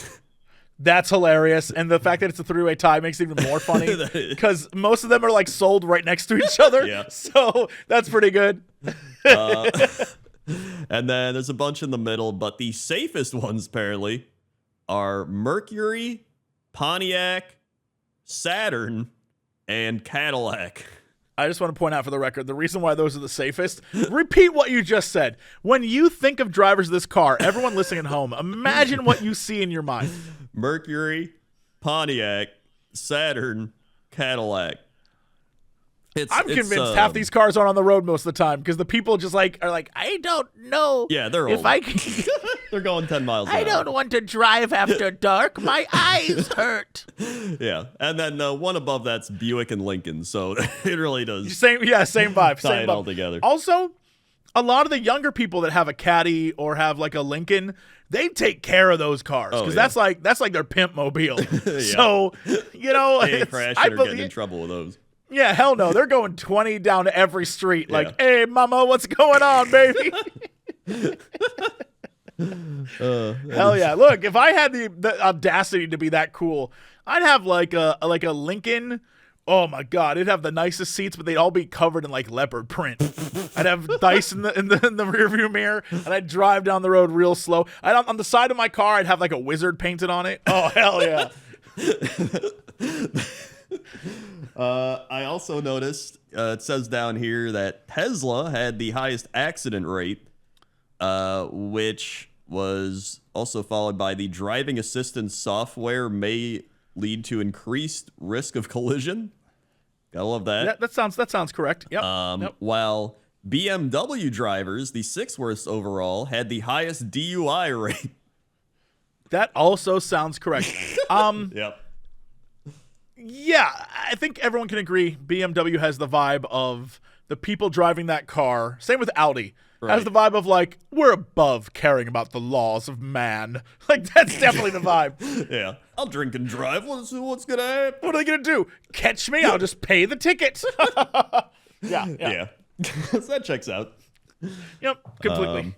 That's hilarious. And the fact that it's a 3-way tie makes it even more funny because most of them are like sold right next to each other. Yeah. So that's pretty good. And then there's a bunch in the middle, but the safest ones apparently are Mercury, Pontiac, Saturn, and Cadillac. I just want to point out for the record, the reason why those are the safest, repeat what you just said. When you think of drivers of this car, everyone listening at home, imagine what you see in your mind. Mercury, Saturn, Cadillac. I'm convinced half these cars aren't on the road most of the time because the people just are like, I don't know. Yeah, they're if old. I can. They're going 10 miles an hour. I don't want to drive after dark. My eyes hurt. Yeah, and then one above that's Buick and Lincoln, so it really does. Same vibe. Tie Same it vibe. all together. Also, a lot of the younger people that have a Caddy or have like a Lincoln, they take care of those cars because that's like their pimp mobile. Yeah. So, They ain't crashing or getting in trouble with those. Yeah, hell no. They're going 20 down to every street. Like, hey, mama, what's going on, baby? Hell yeah. Look, if I had the audacity to be that cool, I'd have like a Lincoln. Oh my God, it'd have the nicest seats, but they'd all be covered in like leopard print. I'd have dice in the rearview mirror, and I'd drive down the road real slow. On the side of my car, I'd have like a wizard painted on it. Oh hell yeah. I also noticed it says down here that Tesla had the highest accident rate, which was also followed by the driving assistance software may lead to increased risk of collision. Gotta love that. Yeah, that sounds correct. Yep. While BMW drivers, the 6th worst overall, had the highest DUI rate. That also sounds correct. Yep. Yeah, I think everyone can agree BMW has the vibe of the people driving that car. Same with Audi. Has the vibe of like, we're above caring about the laws of man. Like, that's definitely the vibe. Yeah. I'll drink and drive. What's going to happen? What are they going to do? Catch me? I'll just pay the ticket. Yeah. That checks out. Yep, completely.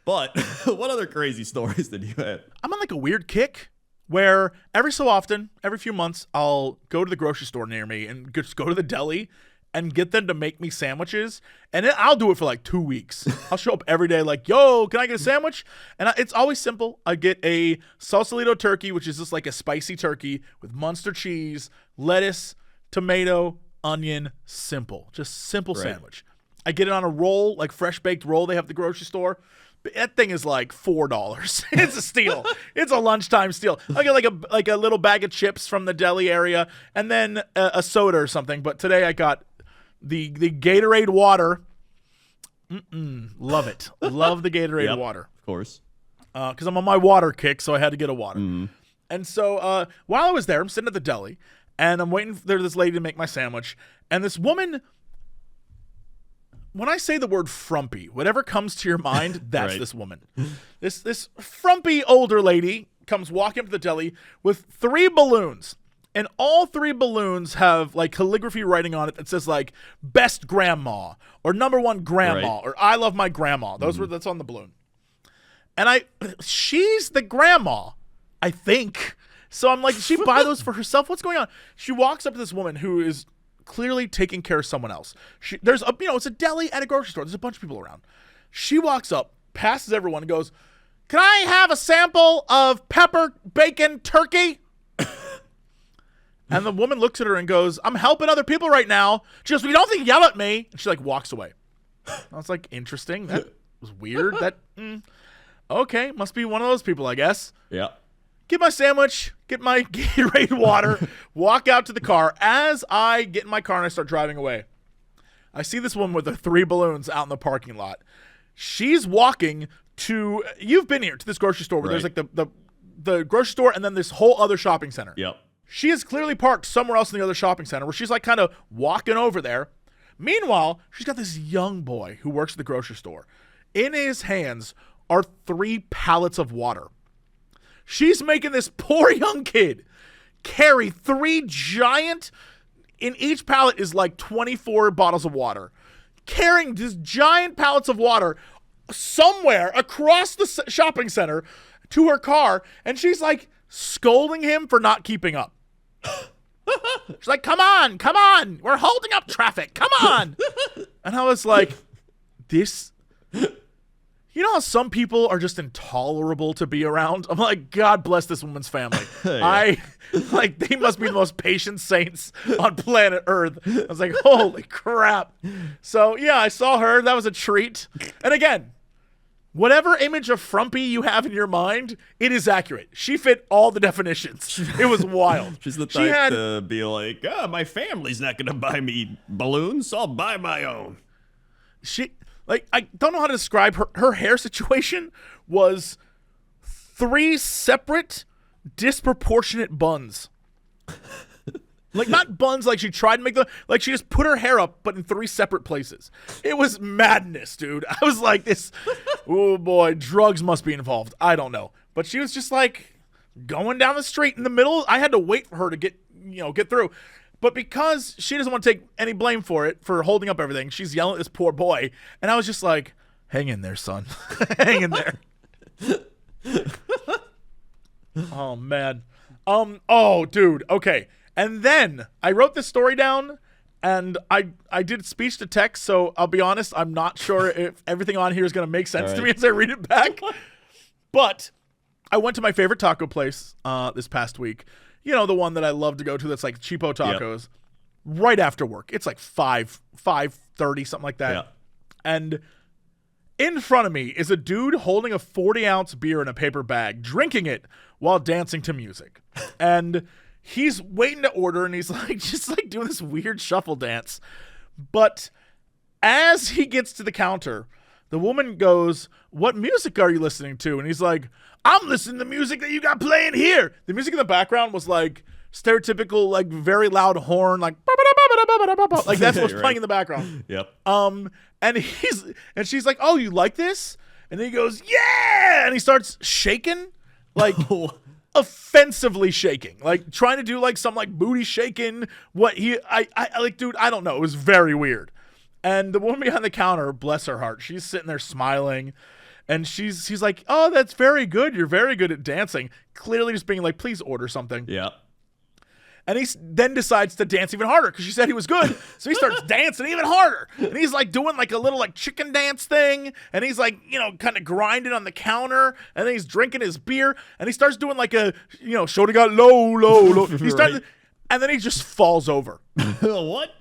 But what other crazy stories did you have? I'm on like a weird kick where every so often, every few months, I'll go to the grocery store near me and just go to the deli and get them to make me sandwiches. And then I'll do it for like 2 weeks. I'll show up every day like, yo, can I get a sandwich? And it's always simple. I get a Sausalito turkey, which is just like a spicy turkey with Munster cheese, lettuce, tomato, onion, simple. Just simple sandwich. I get it on a roll, like fresh baked roll they have at the grocery store. That thing is like $4. It's a steal. It's a lunchtime steal. I get like a little bag of chips from the deli area, and then a soda or something. But today I got the Gatorade water. Love it. Love the Gatorade water. Of course. Because I'm on my water kick, so I had to get a water. And so while I was there, I'm sitting at the deli, and I'm waiting for this lady to make my sandwich, and this woman. When I say the word frumpy, whatever comes to your mind, that's this woman. This frumpy older lady comes walking up to the deli with 3 balloons. And all 3 balloons have like calligraphy writing on it that says like best grandma or number 1 grandma or I love my grandma. That's on the balloon. And she's the grandma, I think. So I'm like, did she buy those for herself? What's going on? She walks up to this woman who is clearly taking care of someone else. It's a deli at a grocery store. There's a bunch of people around. She walks up, passes everyone, and goes, "Can I have a sample of pepper bacon turkey?" And the woman looks at her and goes, "I'm helping other people right now. Just you don't think yell at me." And she like walks away. I was like, interesting. That was weird. Okay, must be one of those people, I guess. Yeah. Get my sandwich, get my Gatorade water, walk out to the car. As I get in my car and I start driving away, I see this woman with the 3 balloons out in the parking lot. She's walking to, you've been here, to this grocery store where there's like the grocery store and then this whole other shopping center. Yep. She is clearly parked somewhere else in the other shopping center where she's like kind of walking over there. Meanwhile, she's got this young boy who works at the grocery store. In his hands are 3 pallets of water. She's making this poor young kid carry 3 giant, in each pallet is like 24 bottles of water, carrying these giant pallets of water somewhere across the shopping center to her car, and she's like scolding him for not keeping up. She's like, come on, we're holding up traffic, come on. And I was like, this... You know how some people are just intolerable to be around? I'm like, God bless this woman's family. They must be the most patient saints on planet Earth. I was like, holy crap. So, yeah, I saw her. That was a treat. And again, whatever image of frumpy you have in your mind, it is accurate. She fit all the definitions. It was wild. She's the type to be like, my family's not going to buy me balloons, so I'll buy my own. I don't know how to describe her hair situation was 3 separate, disproportionate buns. Like, not buns like she tried to make them, like she just put her hair up, but in 3 separate places. It was madness, dude. I was like, oh boy, drugs must be involved. I don't know. But she was just like going down the street in the middle. I had to wait for her to get through. But because she doesn't want to take any blame for it, for holding up everything, she's yelling at this poor boy. And I was just like, hang in there, son. Hang in there. Oh, man. Oh, dude. Okay. And then I wrote this story down, and I did speech to text, so I'll be honest, I'm not sure if everything on here is going to make sense to me as I read it back. But I went to my favorite taco place this past week. You know, the one that I love to go to that's like cheapo tacos, right after work. It's like 5:30, something like that. Yeah. And in front of me is a dude holding a 40-ounce beer in a paper bag, drinking it while dancing to music. And he's waiting to order, and he's like just like doing this weird shuffle dance. But as he gets to the counter, the woman goes, "What music are you listening to?" And he's like, "I'm listening to music that you got playing here." The music in the background was like stereotypical, like very loud horn, like like that's what's playing in the background. Yep. And she's like, "Oh, you like this?" And then he goes, "Yeah!" And he starts shaking, like offensively shaking, like trying to do like some like booty shaking. I like, dude, I don't know. It was very weird. And the woman behind the counter, bless her heart, she's sitting there smiling, and she's like, "Oh, that's very good. You're very good at dancing." Clearly just being like, "Please order something." Yeah. And he then decides to dance even harder because she said he was good. So he starts dancing even harder. And he's like doing like a little like chicken dance thing. And he's like, kind of grinding on the counter. And then he's drinking his beer. And he starts doing like a, shorty got low. He starts, and then he just falls over. What?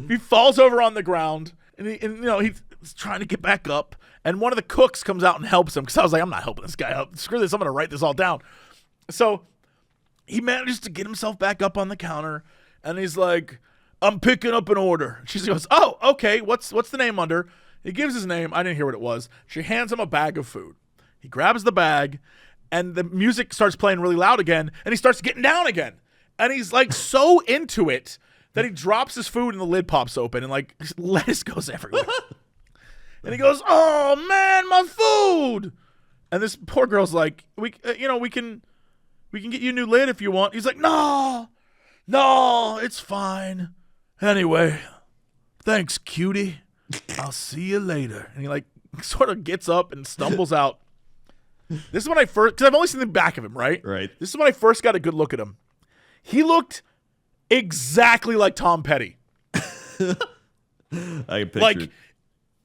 He falls over on the ground. And he's trying to get back up. And one of the cooks comes out and helps him. Because I was like, I'm not helping this guy up. Screw this. I'm going to write this all down. So he manages to get himself back up on the counter, and he's like, "I'm picking up an order." She goes, "Oh, okay. What's the name under?" He gives his name. I didn't hear what it was. She hands him a bag of food. He grabs the bag, and the music starts playing really loud again, and he starts getting down again. And he's like so into it that he drops his food and the lid pops open, and like lettuce goes everywhere. And he goes, "Oh man, my food!" And this poor girl's like, we can get you a new lid if you want." He's like, No, it's fine. Anyway, thanks, cutie. I'll see you later. And he like sort of gets up and stumbles out. This is when I first, because I've only seen the back of him, right? Right. This is when I first got a good look at him. He looked exactly like Tom Petty. I can picture Like, it.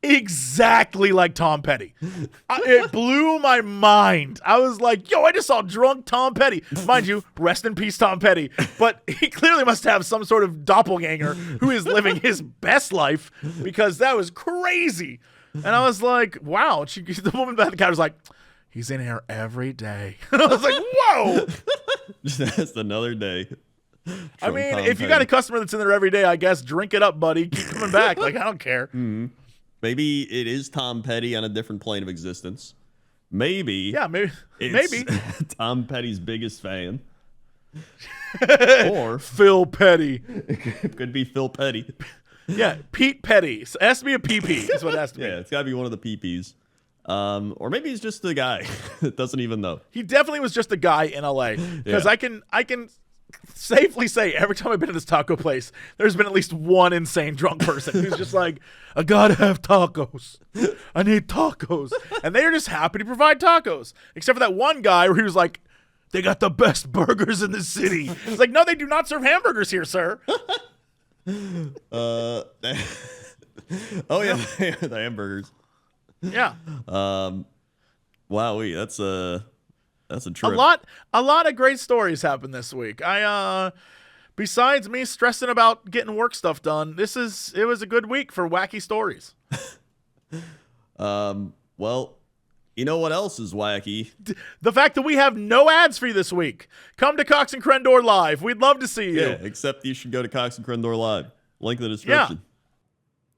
exactly like Tom Petty. It blew my mind. I was like, yo, I just saw drunk Tom Petty. Mind you, rest in peace, Tom Petty. But he clearly must have some sort of doppelganger who is living his best life, because that was crazy. And I was like, wow. The woman behind the counter was like, "He's in here every day." I was like, whoa. Just another day. I mean, if you got a customer that's in there every day, I guess drink it up, buddy. Keep coming back. Like, I don't care. Mm-hmm. Maybe it is Tom Petty on a different plane of existence. Maybe. Yeah, maybe. It's Tom Petty's biggest fan. Or Phil Petty. it could be Phil Petty. Yeah, Pete Petty. So it has to be a PP. That's what it has to be. Yeah, it's got to be one of the PPs. Or maybe he's just the guy that doesn't even know. He definitely was just a guy in LA. Because Yeah. I can safely say every time I've been to this taco place, there's been at least one insane drunk person who's just like, "I gotta have tacos. I need tacos." And they are just happy to provide tacos. Except for that one guy where he was like, "They got the best burgers in the city." It's like, no, they do not serve hamburgers here, sir. Oh yeah, the hamburgers. Yeah. Wow, that's a trip. A lot of great stories happened this week. Besides me stressing about getting work stuff done, it was a good week for wacky stories. Well, you know what else is wacky? The fact that we have no ads for you this week. Come to Cox and Crendor Live. We'd love to see you. Yeah, except you should go to Cox and Crendor Live. Link in the description.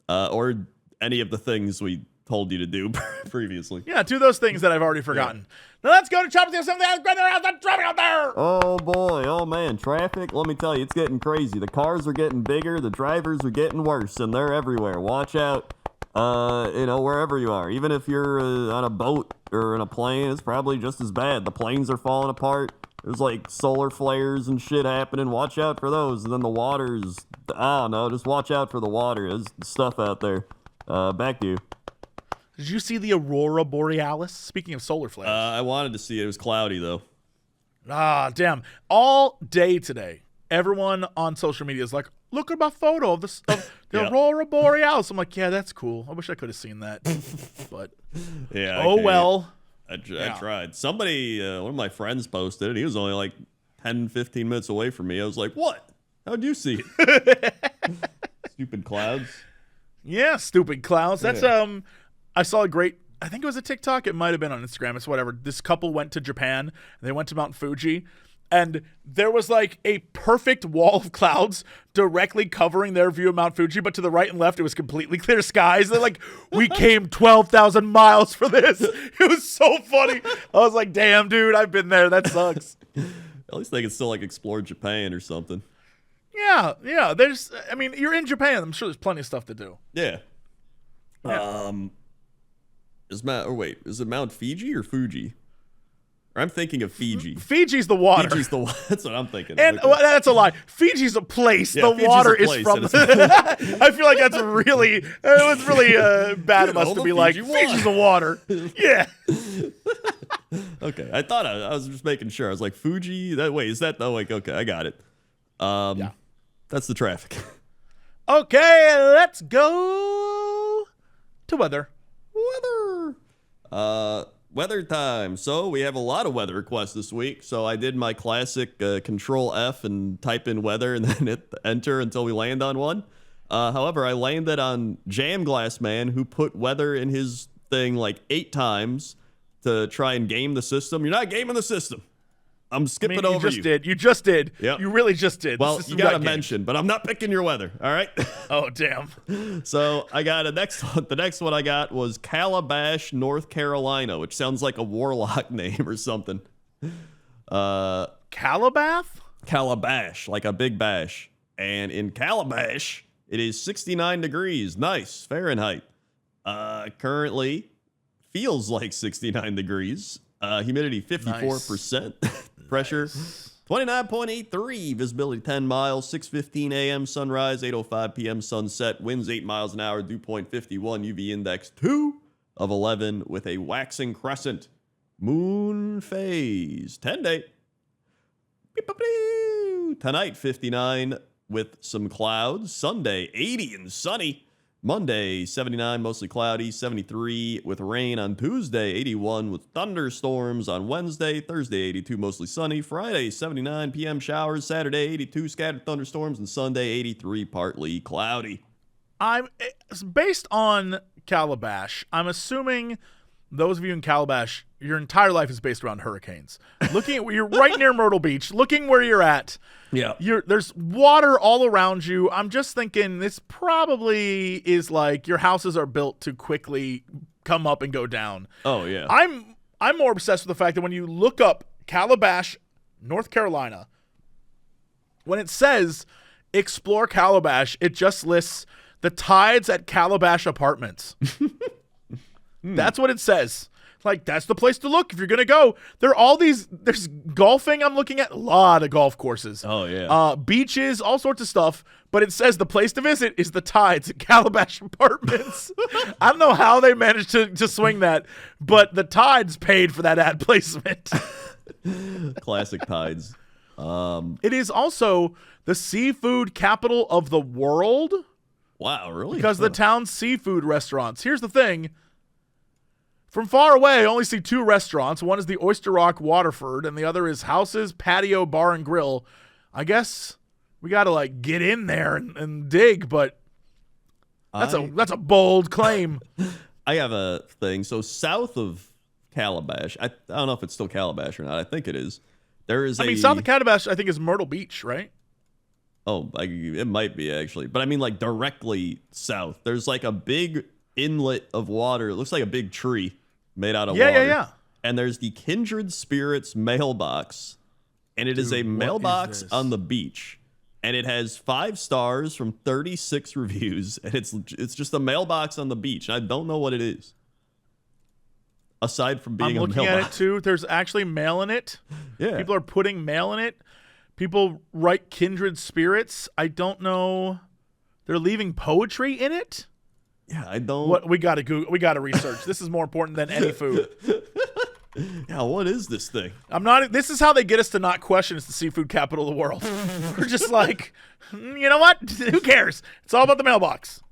Or any of the things we told you to do previously. Yeah, do those things that I've already forgotten. Now let's go to Chopper something else. Crendor, traffic out there. Oh boy, oh man, traffic, let me tell you, it's getting crazy. The cars are getting bigger, the drivers are getting worse, and they're everywhere. Watch out, wherever you are. Even if you're on a boat or in a plane, it's probably just as bad. The planes are falling apart. There's like solar flares and shit happening. Watch out for those. And then the water's, I don't know, just watch out for the water. There's stuff out there. Back to you. Did you see the Aurora Borealis? Speaking of solar flares. I wanted to see it. It was cloudy, though. Ah, damn. All day today, everyone on social media is like, "Look at my photo of the Yep. Aurora Borealis." I'm like, yeah, that's cool. I wish I could have seen that. But, Yeah. oh well. I tried. Somebody, one of my friends posted it. He was only like 10, 15 minutes away from me. I was like, what? How'd you see it? Stupid clouds. Yeah, stupid clowns. That's, I saw a great, I think it was a TikTok. It might have been on Instagram. It's whatever. This couple went to Japan. And they went to Mount Fuji. and there was like a perfect wall of clouds directly covering their view of Mount Fuji, but to the right and left it was completely clear skies. They're like, we came 12,000 miles for this. It was so funny. I was like, damn, dude, I've been there. That sucks. At least they can still like explore Japan or something. Yeah. I mean, you're in Japan. I'm sure there's plenty of stuff to do. Yeah. Is it Mount Fiji or Fuji? Or I'm thinking of Fiji. Fiji's the water. Fiji's the water. That's what I'm thinking. And Okay. well, that's a lie. Fiji's a place. Yeah, the Fiji's water a is place, from. and it's- I feel like that's really. It was really bad of us to the be like, Fiji water. Fiji's the water. Yeah. Okay, I thought I was just making sure. I was like, Fuji. Is that? Oh, like, okay, I got it. Yeah. That's the traffic. Okay, let's go to weather. Weather time. So we have a lot of weather requests this week. So I did my classic Control F and type in weather and then hit enter until we land on one. However, I landed on Jam Glass Man, who put weather in his thing like 8 times to try and game the system. You're not gaming the system. I'm skipping over you. You just did. Yep. You really just did. Well, This is you got to wet game. mention, but I'm not picking your weather. All right. Oh, damn. So I got a next one. The next one I got was Calabash, North Carolina, which sounds like a warlock name or something. Calabash? Calabash, like a big bash. And in Calabash, it is 69 degrees. Nice. Fahrenheit. Currently feels like 69 degrees. Humidity 54%. Pressure 29.83. Visibility 10 miles. 6:15 a.m. sunrise. 8:05 p.m. sunset. Winds 8 miles an hour. Dew point 51. UV index 2 of 11 with a waxing crescent. Moon phase 10 day. Tonight 59 with some clouds. Sunday 80 and sunny. Monday, 79, mostly cloudy, 73 with rain on Tuesday, 81 with thunderstorms on Wednesday, Thursday, 82, mostly sunny, Friday, 79 p.m. showers, Saturday, 82 scattered thunderstorms, and Sunday, 83 partly cloudy. Based on Calabash, I'm assuming those of you in Calabash, your entire life is based around hurricanes. You're right near Myrtle Beach, looking where you're at. Yeah. There's water all around you. I'm just thinking this probably is like your houses are built to quickly come up and go down. Oh, yeah. I'm more obsessed with the fact that when you look up Calabash, North Carolina, when it says explore Calabash, it just lists the tides at Calabash Apartments. That's what it says. Like, that's the place to look if you're going to go. There's golfing I'm looking at. A lot of golf courses. Oh, yeah. Beaches, all sorts of stuff. But it says the place to visit is the tides at Calabash Apartments. I don't know how they managed to swing that, but the tides paid for that ad placement. Classic tides. It is also the seafood capital of the world Wow, really? because of the town's seafood restaurants. Here's the thing. From far away, I only see 2 restaurants. One is the Oyster Rock Waterford, and the other is Houses Patio Bar and Grill. I guess we got to like get in there and dig, but that's a bold claim. I have a thing. So south of Calabash, I don't know if it's still Calabash or not. I think it is. There is south of Calabash, I think is Myrtle Beach, right? Oh, it might be actually. But I mean like directly south. There's like a big inlet of water. It looks like a big tree made out of water. Yeah. And there's the Kindred Spirits mailbox. And it is a mailbox on the beach. And it has 5 stars from 36 reviews. And it's just a mailbox on the beach. And I don't know what it is. Aside from being I'm a looking mailbox. at it too. There's actually mail in it. Yeah. People are putting mail in it. People write Kindred Spirits. I don't know. They're leaving poetry in it. Yeah, I don't. What we got to Google. We got to research. This is more important than any food. Yeah, what is this thing? This is how they get us to not question it's the seafood capital of the world. We're just like, you know what? Who cares? It's all about the mailbox.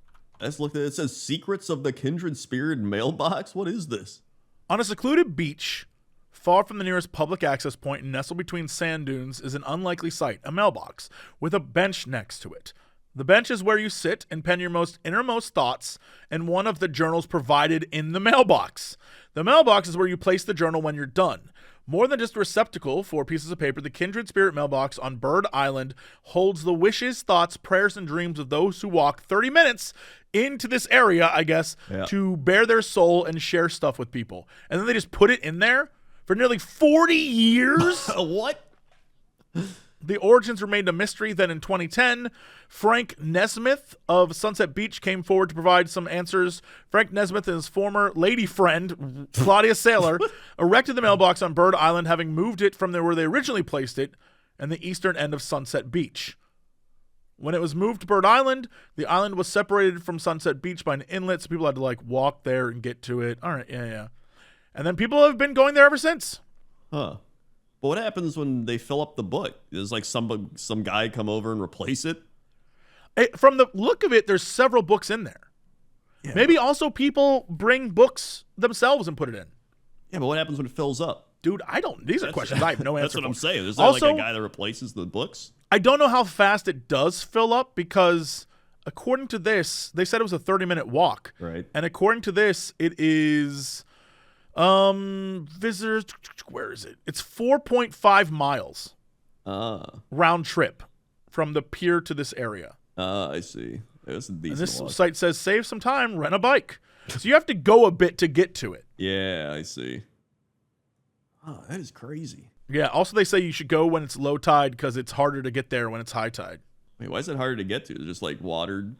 Let's look at it. It says Secrets of the Kindred Spirit mailbox. What is this? On a secluded beach, far from the nearest public access point and nestled between sand dunes, is an unlikely sight, a mailbox, with a bench next to it. The bench is where you sit and pen your most innermost thoughts and one of the journals provided in the mailbox. The mailbox is where you place the journal when you're done. More than just a receptacle for pieces of paper, the Kindred Spirit mailbox on Bird Island holds the wishes, thoughts, prayers, and dreams of those who walk 30 minutes into this area, I guess, to bare their soul and share stuff with people. And then they just put it in there for nearly 40 years? What? The origins remained a mystery. Then in 2010, Frank Nesmith of Sunset Beach came forward to provide some answers. Frank Nesmith and his former lady friend, Claudia Saylor, erected the mailbox on Bird Island, having moved it from where they originally placed it and the eastern end of Sunset Beach. When it was moved to Bird Island, the island was separated from Sunset Beach by an inlet, so people had to like walk there and get to it. All right, yeah. And then people have been going there ever since. Huh. But what happens when they fill up the book? Does like some guy come over and replace it? From the look of it, there's several books in there. Yeah. Maybe also people bring books themselves and put it in. Yeah, but what happens when it fills up? Dude, these are questions I have no answer That's what for. I'm saying. Is there also, like a guy that replaces the books? I don't know how fast it does fill up because according to this, they said it was a 30-minute walk. Right. And according to this, it is visitors, where is it? It's 4.5 miles round trip from the pier to this area. I see. That's a decent this walk. site says save some time, rent a bike. So you have to go a bit to get to it. Yeah, I see. Oh, that is crazy. Yeah, also they say you should go when it's low tide because it's harder to get there when it's high tide. Wait, why is it harder to get to? Is it just like water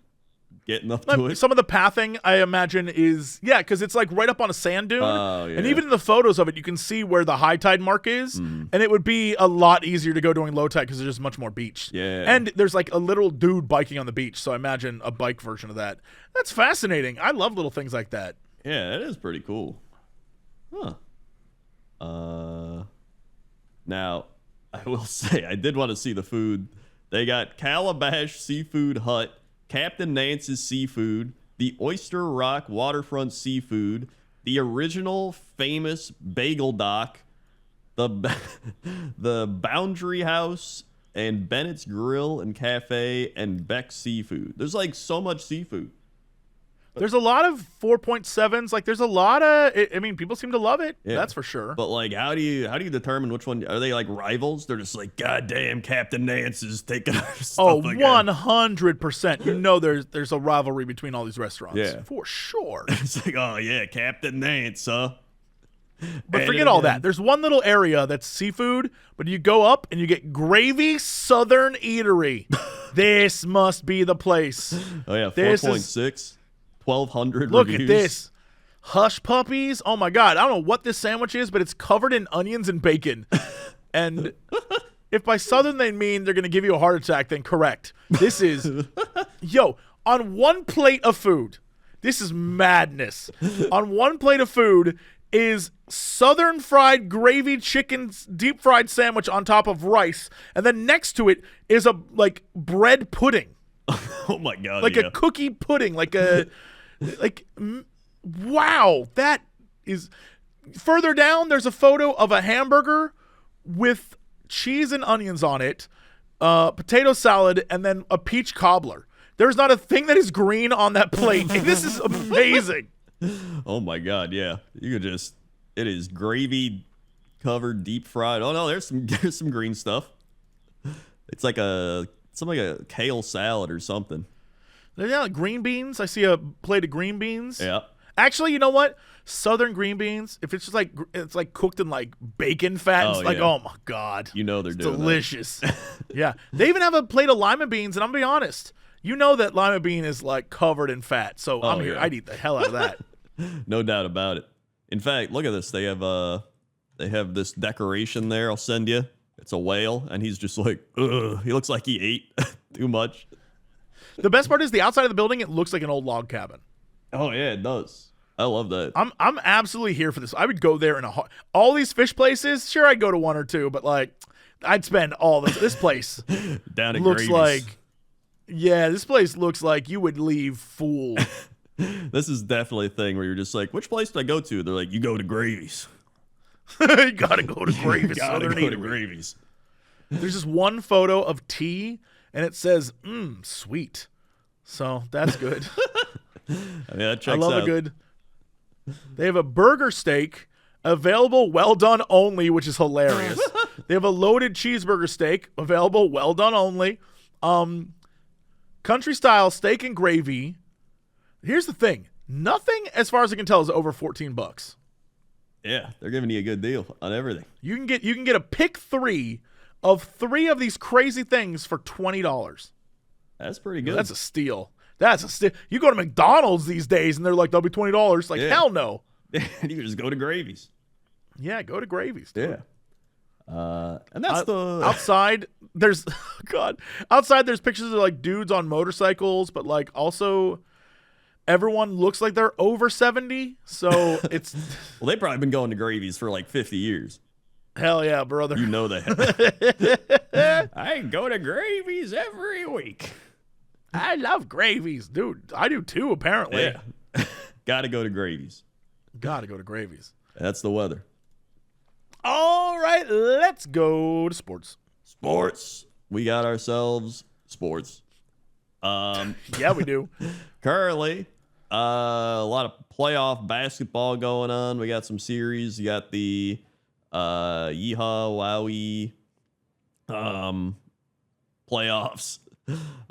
getting up to it? Some of the pathing, I imagine, is, because it's like right up on a sand dune. Oh, yeah. And even in the photos of it, you can see where the high tide mark is. And it would be a lot easier to go during low tide because there's just much more beach. Yeah. And there's like a little dude biking on the beach. So I imagine a bike version of that. That's fascinating. I love little things like that. Yeah, that is pretty cool. Huh. Now, I will say, I did want to see the food. They got Calabash Seafood Hut, Captain Nance's Seafood, the Oyster Rock Waterfront Seafood, the original famous Bagel Dock, the Boundary House, and Bennett's Grill and Cafe, and Beck's Seafood. There's like so much seafood. There's a lot of 4.7s. Like, there's a lot of. I mean, people seem to love it. Yeah. That's for sure. But like, how do you determine which one? Are they like rivals? They're just like, God damn, Captain Nance is taking our stuff again. 100%. You know, there's a rivalry between all these restaurants. Yeah, for sure. It's like, oh yeah, Captain Nance, huh? But forget all that. There's one little area that's seafood, but you go up and you get Gravy Southern Eatery. This must be the place. Oh yeah, 4.6. 1,200 Look reviews. at this. Hush puppies. Oh, my God. I don't know what this sandwich is, but it's covered in onions and bacon. And if by Southern they mean they're going to give you a heart attack, then correct. This is, on one plate of food, this is madness. On one plate of food is Southern fried gravy chicken deep fried sandwich on top of rice. And then next to it is a, bread pudding. Oh, my God. Like a cookie pudding, wow, that is. Further down, there's a photo of a hamburger with cheese and onions on it, potato salad, and then a peach cobbler. There's not a thing that is green on that plate. This is amazing. Oh my God, yeah. You could just, it is gravy covered, deep fried. Oh no, there's some green stuff. It's like something like a kale salad or something. Yeah, green beans. I see a plate of green beans. Yeah. Actually, you know what? Southern green beans, if it's just it's cooked in bacon fat, oh my God. You know they're doing delicious. Yeah. They even have a plate of lima beans, and I'm gonna be honest. You know that lima bean is covered in fat. So I'm here. I'd eat the hell out of that. No doubt about it. In fact, look at this. They have this decoration there. I'll send you. It's a whale, and he's just like, ugh. He looks like he ate too much. The best part is the outside of the building, it looks like an old log cabin. Oh, yeah, it does. I love that. I'm absolutely here for this. I would go there in all these fish places. Sure, I'd go to one or two, but I'd spend all this place. Down at looks Gravy's. This place looks like you would leave full. This is definitely a thing where you're just like, which place do I go to? They're like, you go to Gravy's. You gotta go to Gravy's. Gotta go to Gravy's. There's just one photo of tea, and it says, sweet. So that's good. I mean, that checks I love out. a good. They have a burger steak, Available well done only, which is hilarious. They have a loaded cheeseburger steak, available well done only. Country style steak and gravy. Here's the thing. Nothing, as far as I can tell, is over $14. Yeah, they're giving you a good deal on everything. You can get a pick 3 of 3 of these crazy things for $20. That's pretty good. That's a steal. That's a steal. You go to McDonald's these days and they're like, that'll be $20. Like, hell no. You can just go to Gravy's. Yeah, go to Gravy's. Dude. Yeah. And that's outside. There's outside there's pictures of like dudes on motorcycles, but like also everyone looks like they're over 70. So it's well, they've probably been going to Gravy's for like 50 years. Hell yeah, brother. You know that. I go to Gravy's every week. I love Gravy's, dude. I do too, apparently. Yeah. Gotta go to Gravy's. Gotta go to Gravy's. That's the weather. All right, let's go to sports. Sports. We got ourselves sports. Yeah, we do. Currently, a lot of playoff basketball going on. We got some series. You got the Yeehaw Wowie playoffs.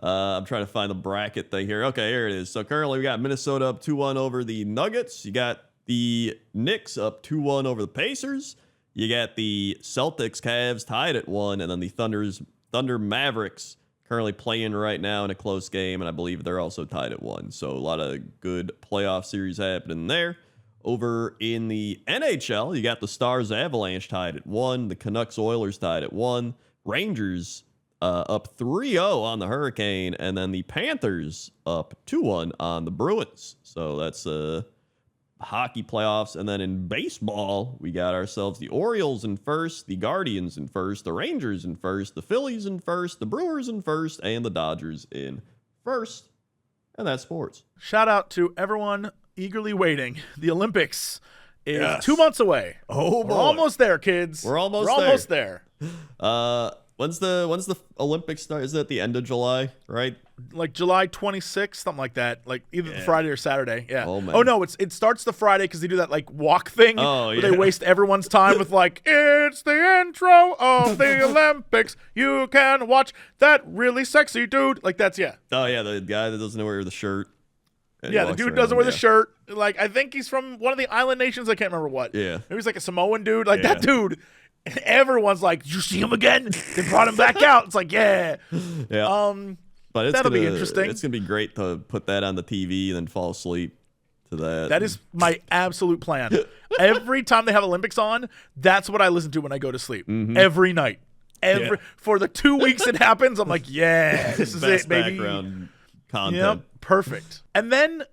I'm trying to find the bracket thing here. Okay, here it is. So currently we got Minnesota up 2-1 over the Nuggets. You got the Knicks up 2-1 over the Pacers. You got the Celtics Cavs tied at 1, and then the Thunder Mavericks currently playing right now in a close game, and I believe they're also tied at 1. So a lot of good playoff series happening there. Over in the NHL, you got the Stars Avalanche tied at 1, the Canucks Oilers tied at 1, Rangers up 3-0 on the Hurricane, and then the Panthers up 2-1 on the Bruins. So that's hockey playoffs. And then in baseball, we got ourselves the Orioles in first, the Guardians in first, the Rangers in first, the Phillies in first, the Brewers in first, and the Dodgers in first. And that's sports. Shout out to everyone eagerly waiting. The Olympics is 2 months away. Oh, boy. We're almost there, kids. We're almost there. There. When's the Olympics start? Is it at the end of July, right? Like July 26th, something like that. Like either Friday or Saturday. Yeah. Oh, man. Oh no, it starts the Friday because they do that like walk thing where they waste everyone's time with like, it's the intro of the Olympics. You can watch that really sexy dude. Like that's Oh yeah, the guy that doesn't wear the shirt. Yeah, the dude doesn't wear the shirt. Like I think he's from one of the island nations. I can't remember what. Yeah. Maybe he's like a Samoan dude. Like that dude. And everyone's like, "Did you see him again? They brought him back out." It's like, yeah. But that'll be interesting. It's gonna be great to put that on the TV and then fall asleep to that. That is my absolute plan. Every time they have Olympics on, that's what I listen to when I go to sleep. Mm-hmm. Every night. For the 2 weeks it happens, I'm like, yeah, this is best it, baby. Background content. Yep, perfect. And then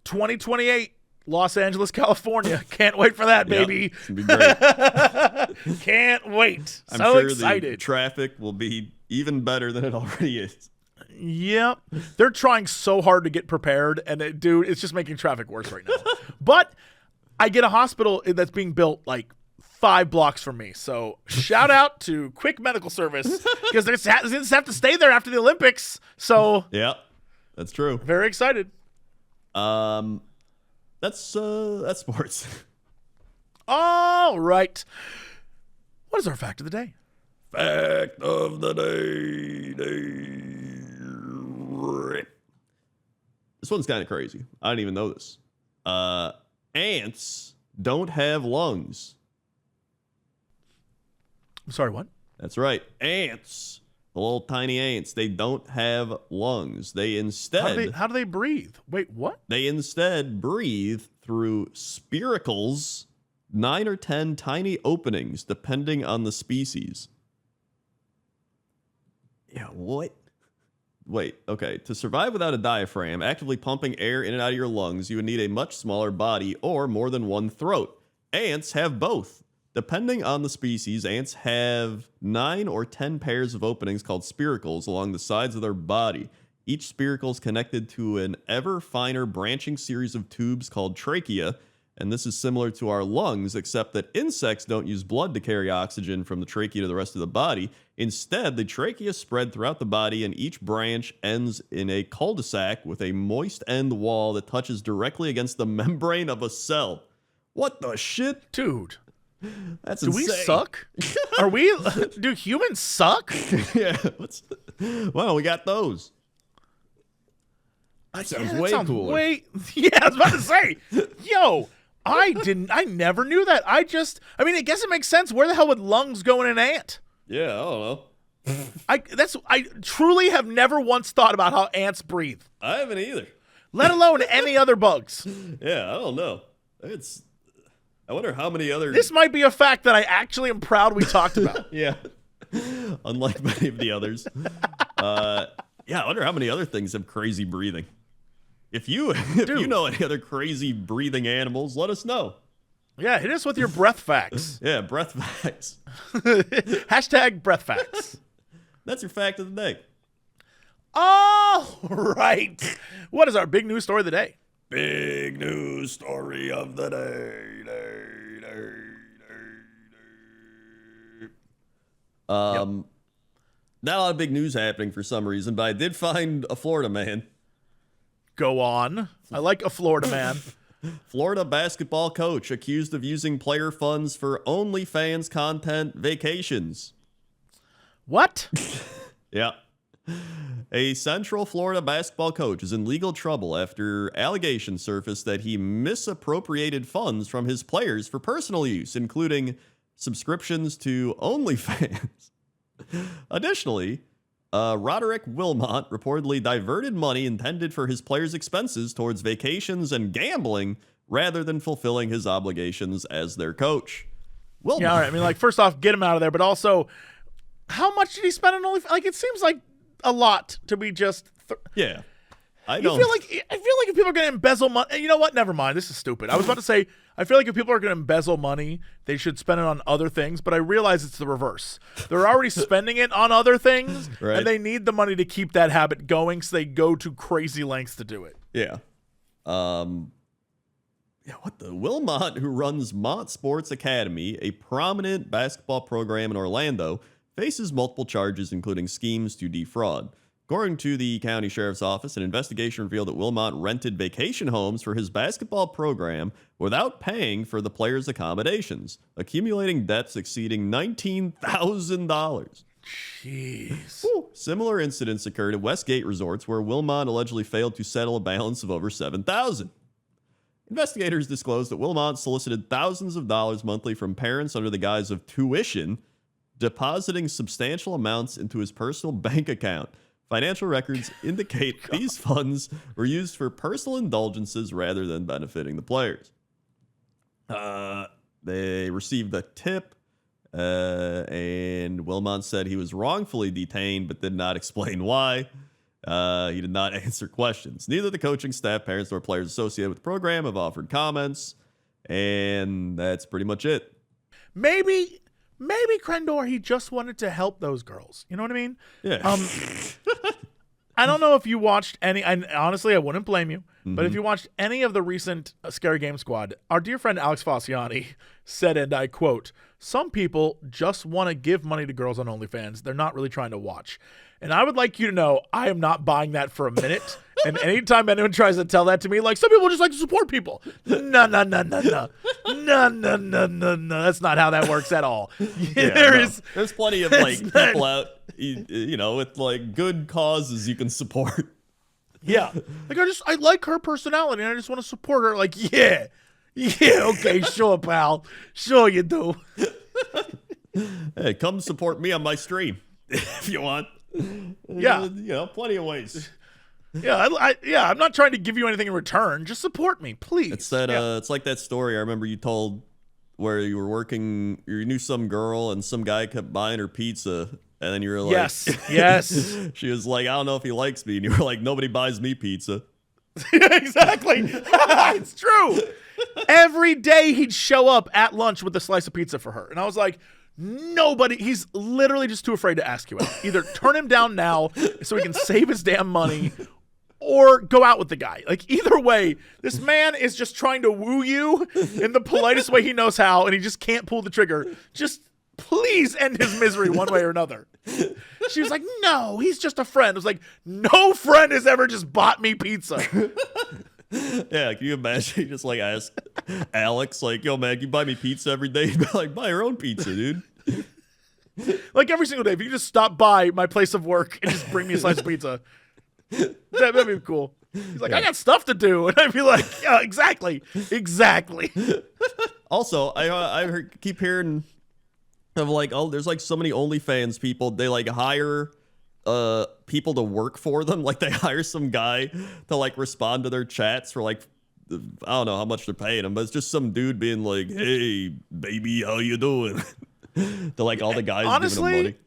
2028. Los Angeles, California. Can't wait for that, baby. It's gonna be great. Can't wait. I'm so sure excited. The traffic will be even better than it already is. Yep. They're trying so hard to get prepared, and it's just making traffic worse right now. But I get a hospital that's being built like 5 blocks from me. So shout out to Quick Medical Service because they just have to stay there after the Olympics. So yeah, that's true. Very excited. That's sports. All right. What is our fact of the day? Fact of the day. This one's kind of crazy. I didn't even know this. Ants don't have lungs. I'm sorry, what? That's right. Ants, the little tiny ants, they don't have lungs. They instead... How do they breathe? Wait, what? They instead breathe through spiracles, 9 or 10 tiny openings, depending on the species. Yeah, what? Wait, okay. To survive without a diaphragm, actively pumping air in and out of your lungs, you would need a much smaller body or more than one throat. Ants have both. Depending on the species, ants have 9 or 10 pairs of openings called spiracles along the sides of their body. Each spiracle is connected to an ever finer branching series of tubes called trachea, and this is similar to our lungs, except that insects don't use blood to carry oxygen from the trachea to the rest of the body. Instead, the trachea is spread throughout the body, and each branch ends in a cul-de-sac with a moist end wall that touches directly against the membrane of a cell. What the shit? Dude, That's do we insane. suck? Do humans suck? Yeah. Well, we got those. That sounds way cooler. Yeah, I was about to say, yo, I never knew that. I mean, I guess it makes sense. Where the hell would lungs go in an ant? Yeah, I don't know. I truly have never once thought about how ants breathe, I haven't either. let alone any other bugs. Yeah, I don't know. I wonder how many other. This might be a fact that I actually am proud we talked about. Yeah. Unlike many of the others. Yeah, I wonder how many other things have crazy breathing. If you know any other crazy breathing animals, let us know. Yeah, hit us with your breath facts. Yeah, breath facts. Hashtag breath facts. That's your fact of the day. All right. What is our big news story of the day? Big news story of the day. Not a lot of big news happening for some reason, but I did find a Florida man. Go on. I like a Florida man. Florida basketball coach accused of using player funds for OnlyFans content vacations. What? Yeah. A Central Florida basketball coach is in legal trouble after allegations surfaced that he misappropriated funds from his players for personal use, including subscriptions to OnlyFans. Additionally, Roderick Wilmot reportedly diverted money intended for his players' expenses towards vacations and gambling rather than fulfilling his obligations as their coach. Wilmot, Yeah, all right. I mean, like, first off, get him out of there, but also, how much did he spend on OnlyFans? Like, it seems like a lot to be just. yeah, I I don't. feel like if people are going to embezzle money, you know what? Never mind. This is stupid. I was about to say, I feel like if people are going to embezzle money, they should spend it on other things. But I realize it's the reverse. They're already spending it on other things, Right. and they need the money to keep that habit going. So they go to crazy lengths to do it. Yeah. Yeah, what the? Wilmot, who runs Mott Sports Academy, a prominent basketball program in Orlando, faces multiple charges, including schemes to defraud. According to the county sheriff's office, an investigation revealed that Wilmot rented vacation homes for his basketball program without paying for the players' accommodations, accumulating debts exceeding $19,000. Jeez. Similar incidents occurred at Westgate Resorts, where Wilmot allegedly failed to settle a balance of over $7,000. Investigators disclosed that Wilmot solicited thousands of dollars monthly from parents under the guise of tuition, depositing substantial amounts into his personal bank account. Financial records indicate these funds were used for personal indulgences rather than benefiting the players. They received a tip, and Wilmot said he was wrongfully detained but did not explain why. He did not answer questions. Neither the coaching staff, parents, nor players associated with the program have offered comments, and that's pretty much it. Maybe Crendor, he just wanted to help those girls. You know what I mean? Yeah. I don't know if you watched any. Honestly, I wouldn't blame you. But if you watched any of the recent Scary Game Squad, our dear friend Alex Fasciani said, and I quote, "Some people just want to give money to girls on OnlyFans. They're not really trying to watch." And I would like you to know, I am not buying that for a minute. And anytime anyone tries to tell that to me, like, some people just like to support people. No. No. That's not how that works at all. There's plenty of like people out, with like good causes you can support. Yeah. Like, I like her personality and I just want to support her. Like, yeah, okay, sure, pal. Sure you do. Hey, come support me on my stream if you want. Yeah. Plenty of ways. Yeah, I'm not trying to give you anything in return. Just support me, please. It's that. It's like that story I remember you told where you were working. You knew some girl and some guy kept buying her pizza, and then you were like, yes. She was like, I don't know if he likes me, and you were like, nobody buys me pizza. Exactly. It's true. Every day he'd show up at lunch with a slice of pizza for her, and I was like, nobody. He's literally just too afraid to ask you out. Either turn him down now so he can save his damn money, or go out with the guy. Like, either way, this man is just trying to woo you in the politest way he knows how, and he just can't pull the trigger. Just please end his misery one way or another. She was like, no, he's just a friend. I was like, no friend has ever just bought me pizza. Yeah, can you imagine? You just like ask Alex, like, yo, man, can you buy me pizza every day? He'd be like, buy your own pizza, dude. Like every single day, if you just stop by my place of work and just bring me a slice of pizza, that'd be cool. He's like, I got stuff to do. And I'd be like, yeah, exactly. Also, keep hearing of like, oh, there's like so many OnlyFans people. They like hire people to work for them. Like they hire some guy to like respond to their chats for like, I don't know how much they're paying him, but it's just some dude being like, hey, baby, how you doing? To like all the guys honestly, giving him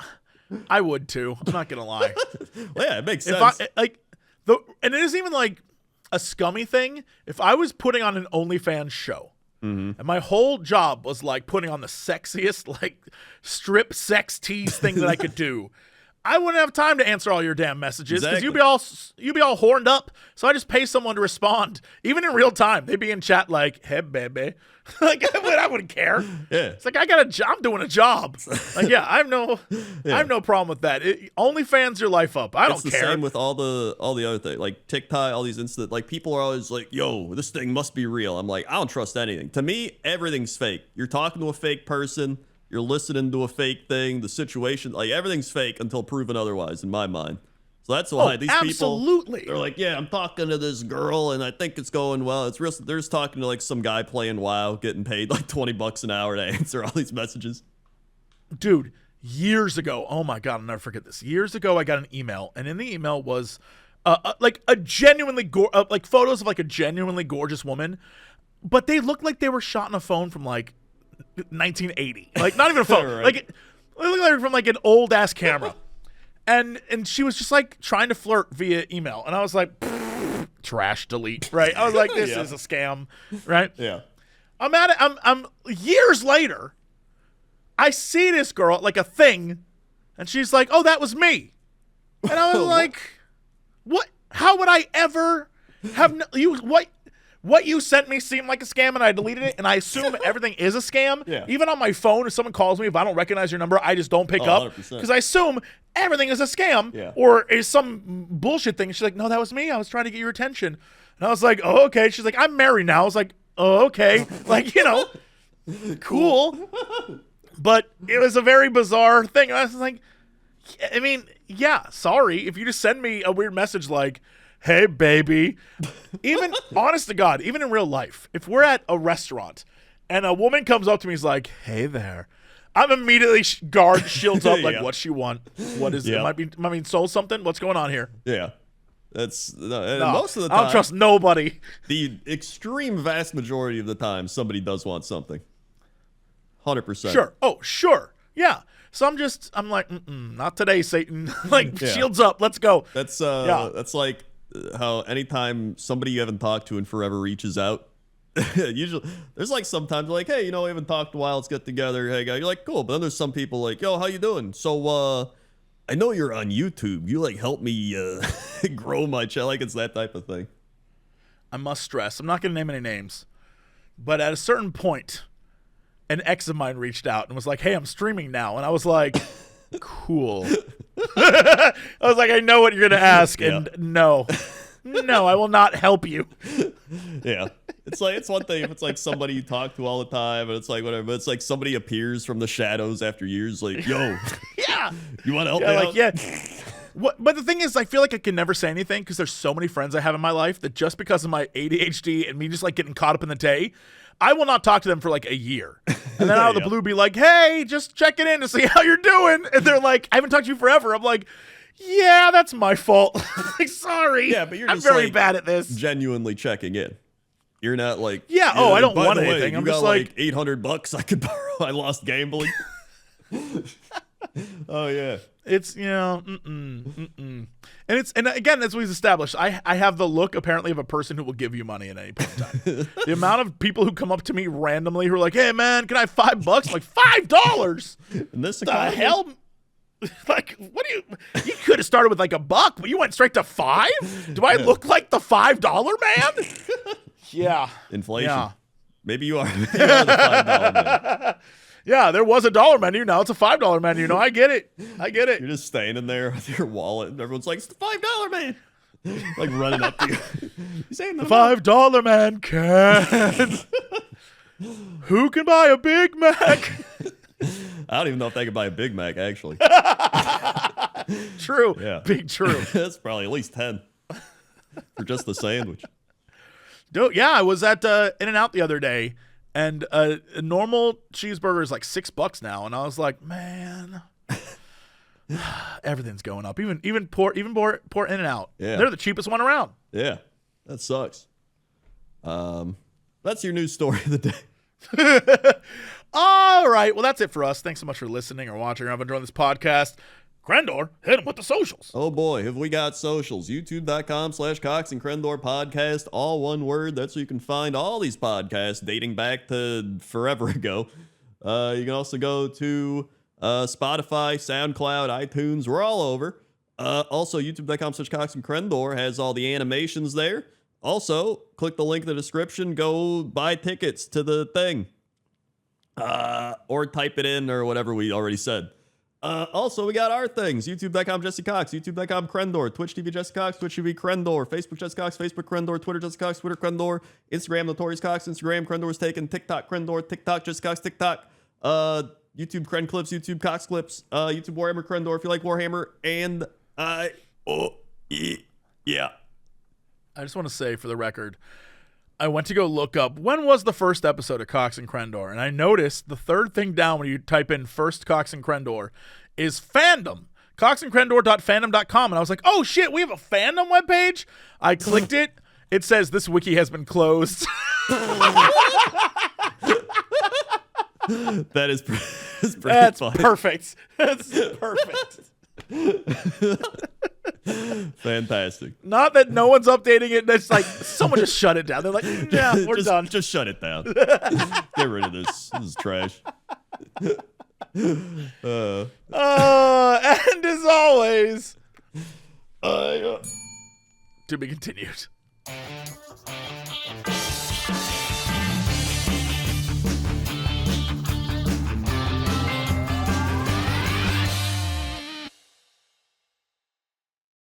money. I would too. I'm not going to lie. Well, yeah, it makes sense. And it isn't even like a scummy thing. If I was putting on an OnlyFans show, and my whole job was like putting on the sexiest, like strip sex tease thing that I could do, I wouldn't have time to answer all your damn messages because you'd be all horned up. So I just pay someone to respond, even in real time. They'd be in chat like, "Hey, baby," like I wouldn't care. Yeah, it's like I got a job. I'm doing a job. Like, yeah, I have no problem with that. OnlyFans your life up. I don't care. It's the same with all the other things, like TikTok, all these instant. Like people are always like, "Yo, this thing must be real." I'm like, I don't trust anything. To me, everything's fake. You're talking to a fake person. You're listening to a fake thing. The situation, like everything's fake until proven otherwise, in my mind. So that's why these people, they're like, yeah, I'm talking to this girl, and I think it's going well. It's real. They're just talking to like some guy playing WoW, getting paid like $20 an hour to answer all these messages. Dude, years ago, oh my God, I'll never forget this. Years ago, I got an email, and in the email was like a genuinely like photos of like a genuinely gorgeous woman, but they looked like they were shot on a phone from like 1980, like not even a phone. Right. Like it looked like from like an old ass camera, and she was just like trying to flirt via email, and I was like, trash, delete. Right? I was like, this is a scam. Right? Yeah. I'm at it. I'm years later. I see this girl like a thing, and she's like, "Oh, that was me," and I was like, "What? How would I ever have What you sent me seemed like a scam, and I deleted it, and I assume everything is a scam. Yeah. Even on my phone, if someone calls me, if I don't recognize your number, I just don't pick up 100%. because I assume everything is a scam or is some bullshit thing. She's like, no, that was me. I was trying to get your attention. And I was like, oh, okay. She's like, I'm married now. I was like, oh, okay. Like, cool. But it was a very bizarre thing. I was like, I mean, yeah, sorry. If you just send me a weird message like, hey, baby. Even, honest to God, even in real life, if we're at a restaurant and a woman comes up to me and is like, hey there, I'm immediately shields up like, what's she want? What is it? Might be sold something? What's going on here? Yeah. That's most of the time. I don't trust nobody. The extreme vast majority of the time, somebody does want something. 100%. Sure. Oh, sure. Yeah. So I'm like, not today, Satan. Like, shields up. Let's go. That's like how anytime somebody you haven't talked to in forever reaches out, usually there's like sometimes like, hey, we haven't talked in a while, let's get together. Hey, guy, you're like, cool. But then there's some people like, yo, how you doing? So, I know you're on YouTube. You like help me grow my channel. Like it's that type of thing. I must stress, I'm not going to name any names, but at a certain point, an ex of mine reached out and was like, hey, I'm streaming now. And I was like, cool. I was like, I know what you're going to ask. And no, I will not help you. Yeah. It's like, it's one thing if it's like somebody you talk to all the time and it's like whatever, but it's like somebody appears from the shadows after years like, yo, you want to help me out? Yeah. But the thing is, I feel like I can never say anything because there's so many friends I have in my life that just because of my ADHD and me just like getting caught up in the day, I will not talk to them for like a year. And then out of the blue be like, hey, just checking in to see how you're doing. And they're like, I haven't talked to you forever. I'm like, yeah, that's my fault. Like, sorry. Yeah, but you're I'm just very like, bad at this. genuinely checking in. You're not like, I don't want way, anything. I'm you just got like $800 I could borrow. I lost gambling. Oh yeah. It's and again, as we've established, I have the look apparently of a person who will give you money at any point in time. The amount of people who come up to me randomly who are like, "Hey man, can I have $5?" I'm like, $5? And this the hell? Like, what do you could have started with like $1, but you went straight to $5? Do I look like the $5 man? Yeah. Inflation. Yeah. Maybe you are the $5 man. Yeah, there was a $1 menu. Now it's a $5 menu. No, I get it. You're just standing there with your wallet, and everyone's like, "It's the $5 man." Like running up to you. You saying The $5 man can. Who can buy a Big Mac? I don't even know if they can buy a Big Mac, actually. True. Yeah. Big true. That's probably at least 10 for just the sandwich. Dude, yeah, I was at In-N-Out the other day, and a normal cheeseburger is like $6 now, and I was like, man, everything's going up. Even poor In-N-Out. Yeah. They're the cheapest one around. Yeah, that sucks. That's your news story of the day. All right, well, that's it for us. Thanks so much for listening or watching or enjoying this podcast. Crendor, hit him with the socials. Oh boy, have we got socials. YouTube.com/Cox and Crendor podcast, all one word. That's where you can find all these podcasts dating back to forever ago. You can also go to Spotify, SoundCloud, iTunes. We're all over. Also, YouTube.com/Cox and Crendor has all the animations there. Also, click the link in the description. Go buy tickets to the thing. Or type it in or whatever we already said. Also, we got our things. YouTube.com Jesse Cox, YouTube.com Crendor, Twitch TV Jesse Cox, Twitch TV Crendor, Facebook Jesse Cox, Facebook Crendor, Twitter Jesse Cox, Twitter Crendor, Instagram Notorious Cox, Instagram Crendor's taken, TikTok Crendor, TikTok Jesse Cox, TikTok, YouTube Cren Clips, YouTube Cox Clips, YouTube Warhammer Crendor if you like Warhammer, and yeah. I just want to say for the record, I went to go look up when was the first episode of Cox and Crendor, and I noticed the third thing down when you type in first Cox and Crendor is fandom. coxandcrendor.fandom.com, and I was like, oh shit, we have a fandom webpage? I clicked it. It says this wiki has been closed. That's pretty That's funny. perfect. That's perfect. Fantastic. Not that no one's updating it. That's like someone just shut it down. They're like, yeah, we're done. Just shut it down. Get rid of this. This is trash. And as always, to be continued.